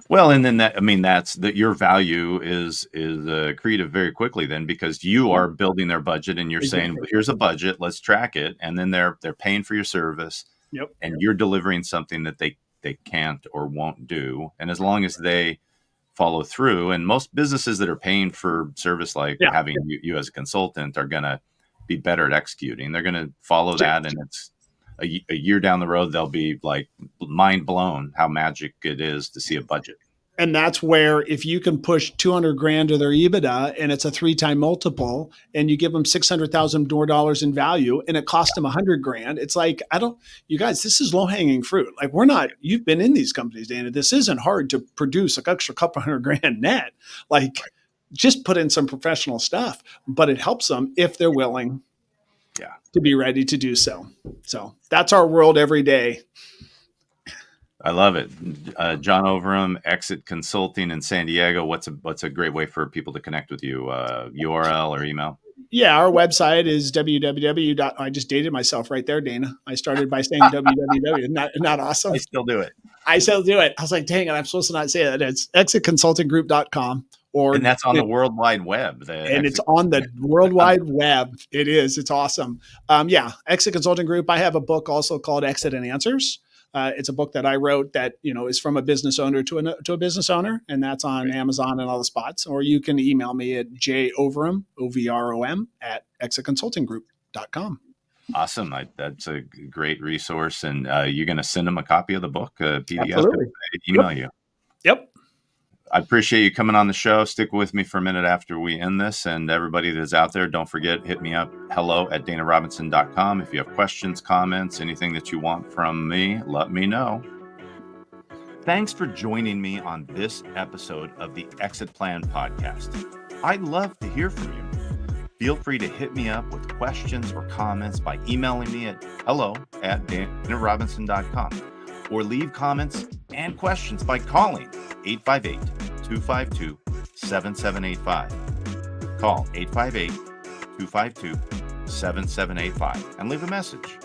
[SPEAKER 2] Well, and then that's your value is accretive very quickly then, because you are building their budget and you're saying, here's a budget, let's track it. And then they're paying for your service. Yep. And you're delivering something that they can't or won't do. And as long as they follow through, and most businesses that are paying for service, like having you as a consultant, are going to be better at executing. They're going to follow that. And it's a year down the road, they'll be like mind blown how magic it is to see a budget.
[SPEAKER 1] And that's where, if you can push 200 grand to their EBITDA and it's a 3-time multiple, and you give them $600,000 more in value and it cost them 100 grand, it's like, you guys, this is low hanging fruit. Like, you've been in these companies, Dana. This isn't hard to produce an extra couple hundred grand net. Like, just put in some professional stuff, but it helps them if they're willing to be ready to do so. So that's our world every day.
[SPEAKER 2] I love it. John Ovrom, Exit Consulting in San Diego. What's a great way for people to connect with you? URL or email?
[SPEAKER 1] Yeah, our website is www. I just dated myself right there, Dana. I started by saying www. Not awesome?
[SPEAKER 2] I still do it.
[SPEAKER 1] I was like, dang it, I'm supposed to not say that. It's exitconsultinggroup.com.
[SPEAKER 2] And that's on the World Wide Web.
[SPEAKER 1] It's on the World Wide Web. It is. It's awesome. Exit Consulting Group. I have a book also called Exit and Answers. It's a book that I wrote that, is from a business owner to a business owner, and that's on Amazon and all the spots. Or you can email me at jovrom, OVROM, at exitconsultinggroup.com.
[SPEAKER 2] Awesome. That's a great resource. And you're going to send them a copy of the book, PDF?
[SPEAKER 1] Absolutely.
[SPEAKER 2] Email you.
[SPEAKER 1] Yep.
[SPEAKER 2] I appreciate you coming on the show. Stick with me for a minute after we end this. And everybody that's out there, don't forget, hit me up, hello@danarobinson.com. If you have questions, comments, anything that you want from me, let me know. Thanks for joining me on this episode of the Exit Plan Podcast. I'd love to hear from you. Feel free to hit me up with questions or comments by emailing me at hello@danarobinson.com, or leave comments and questions by calling 858-252-7785. Call 858-252-7785 and leave a message.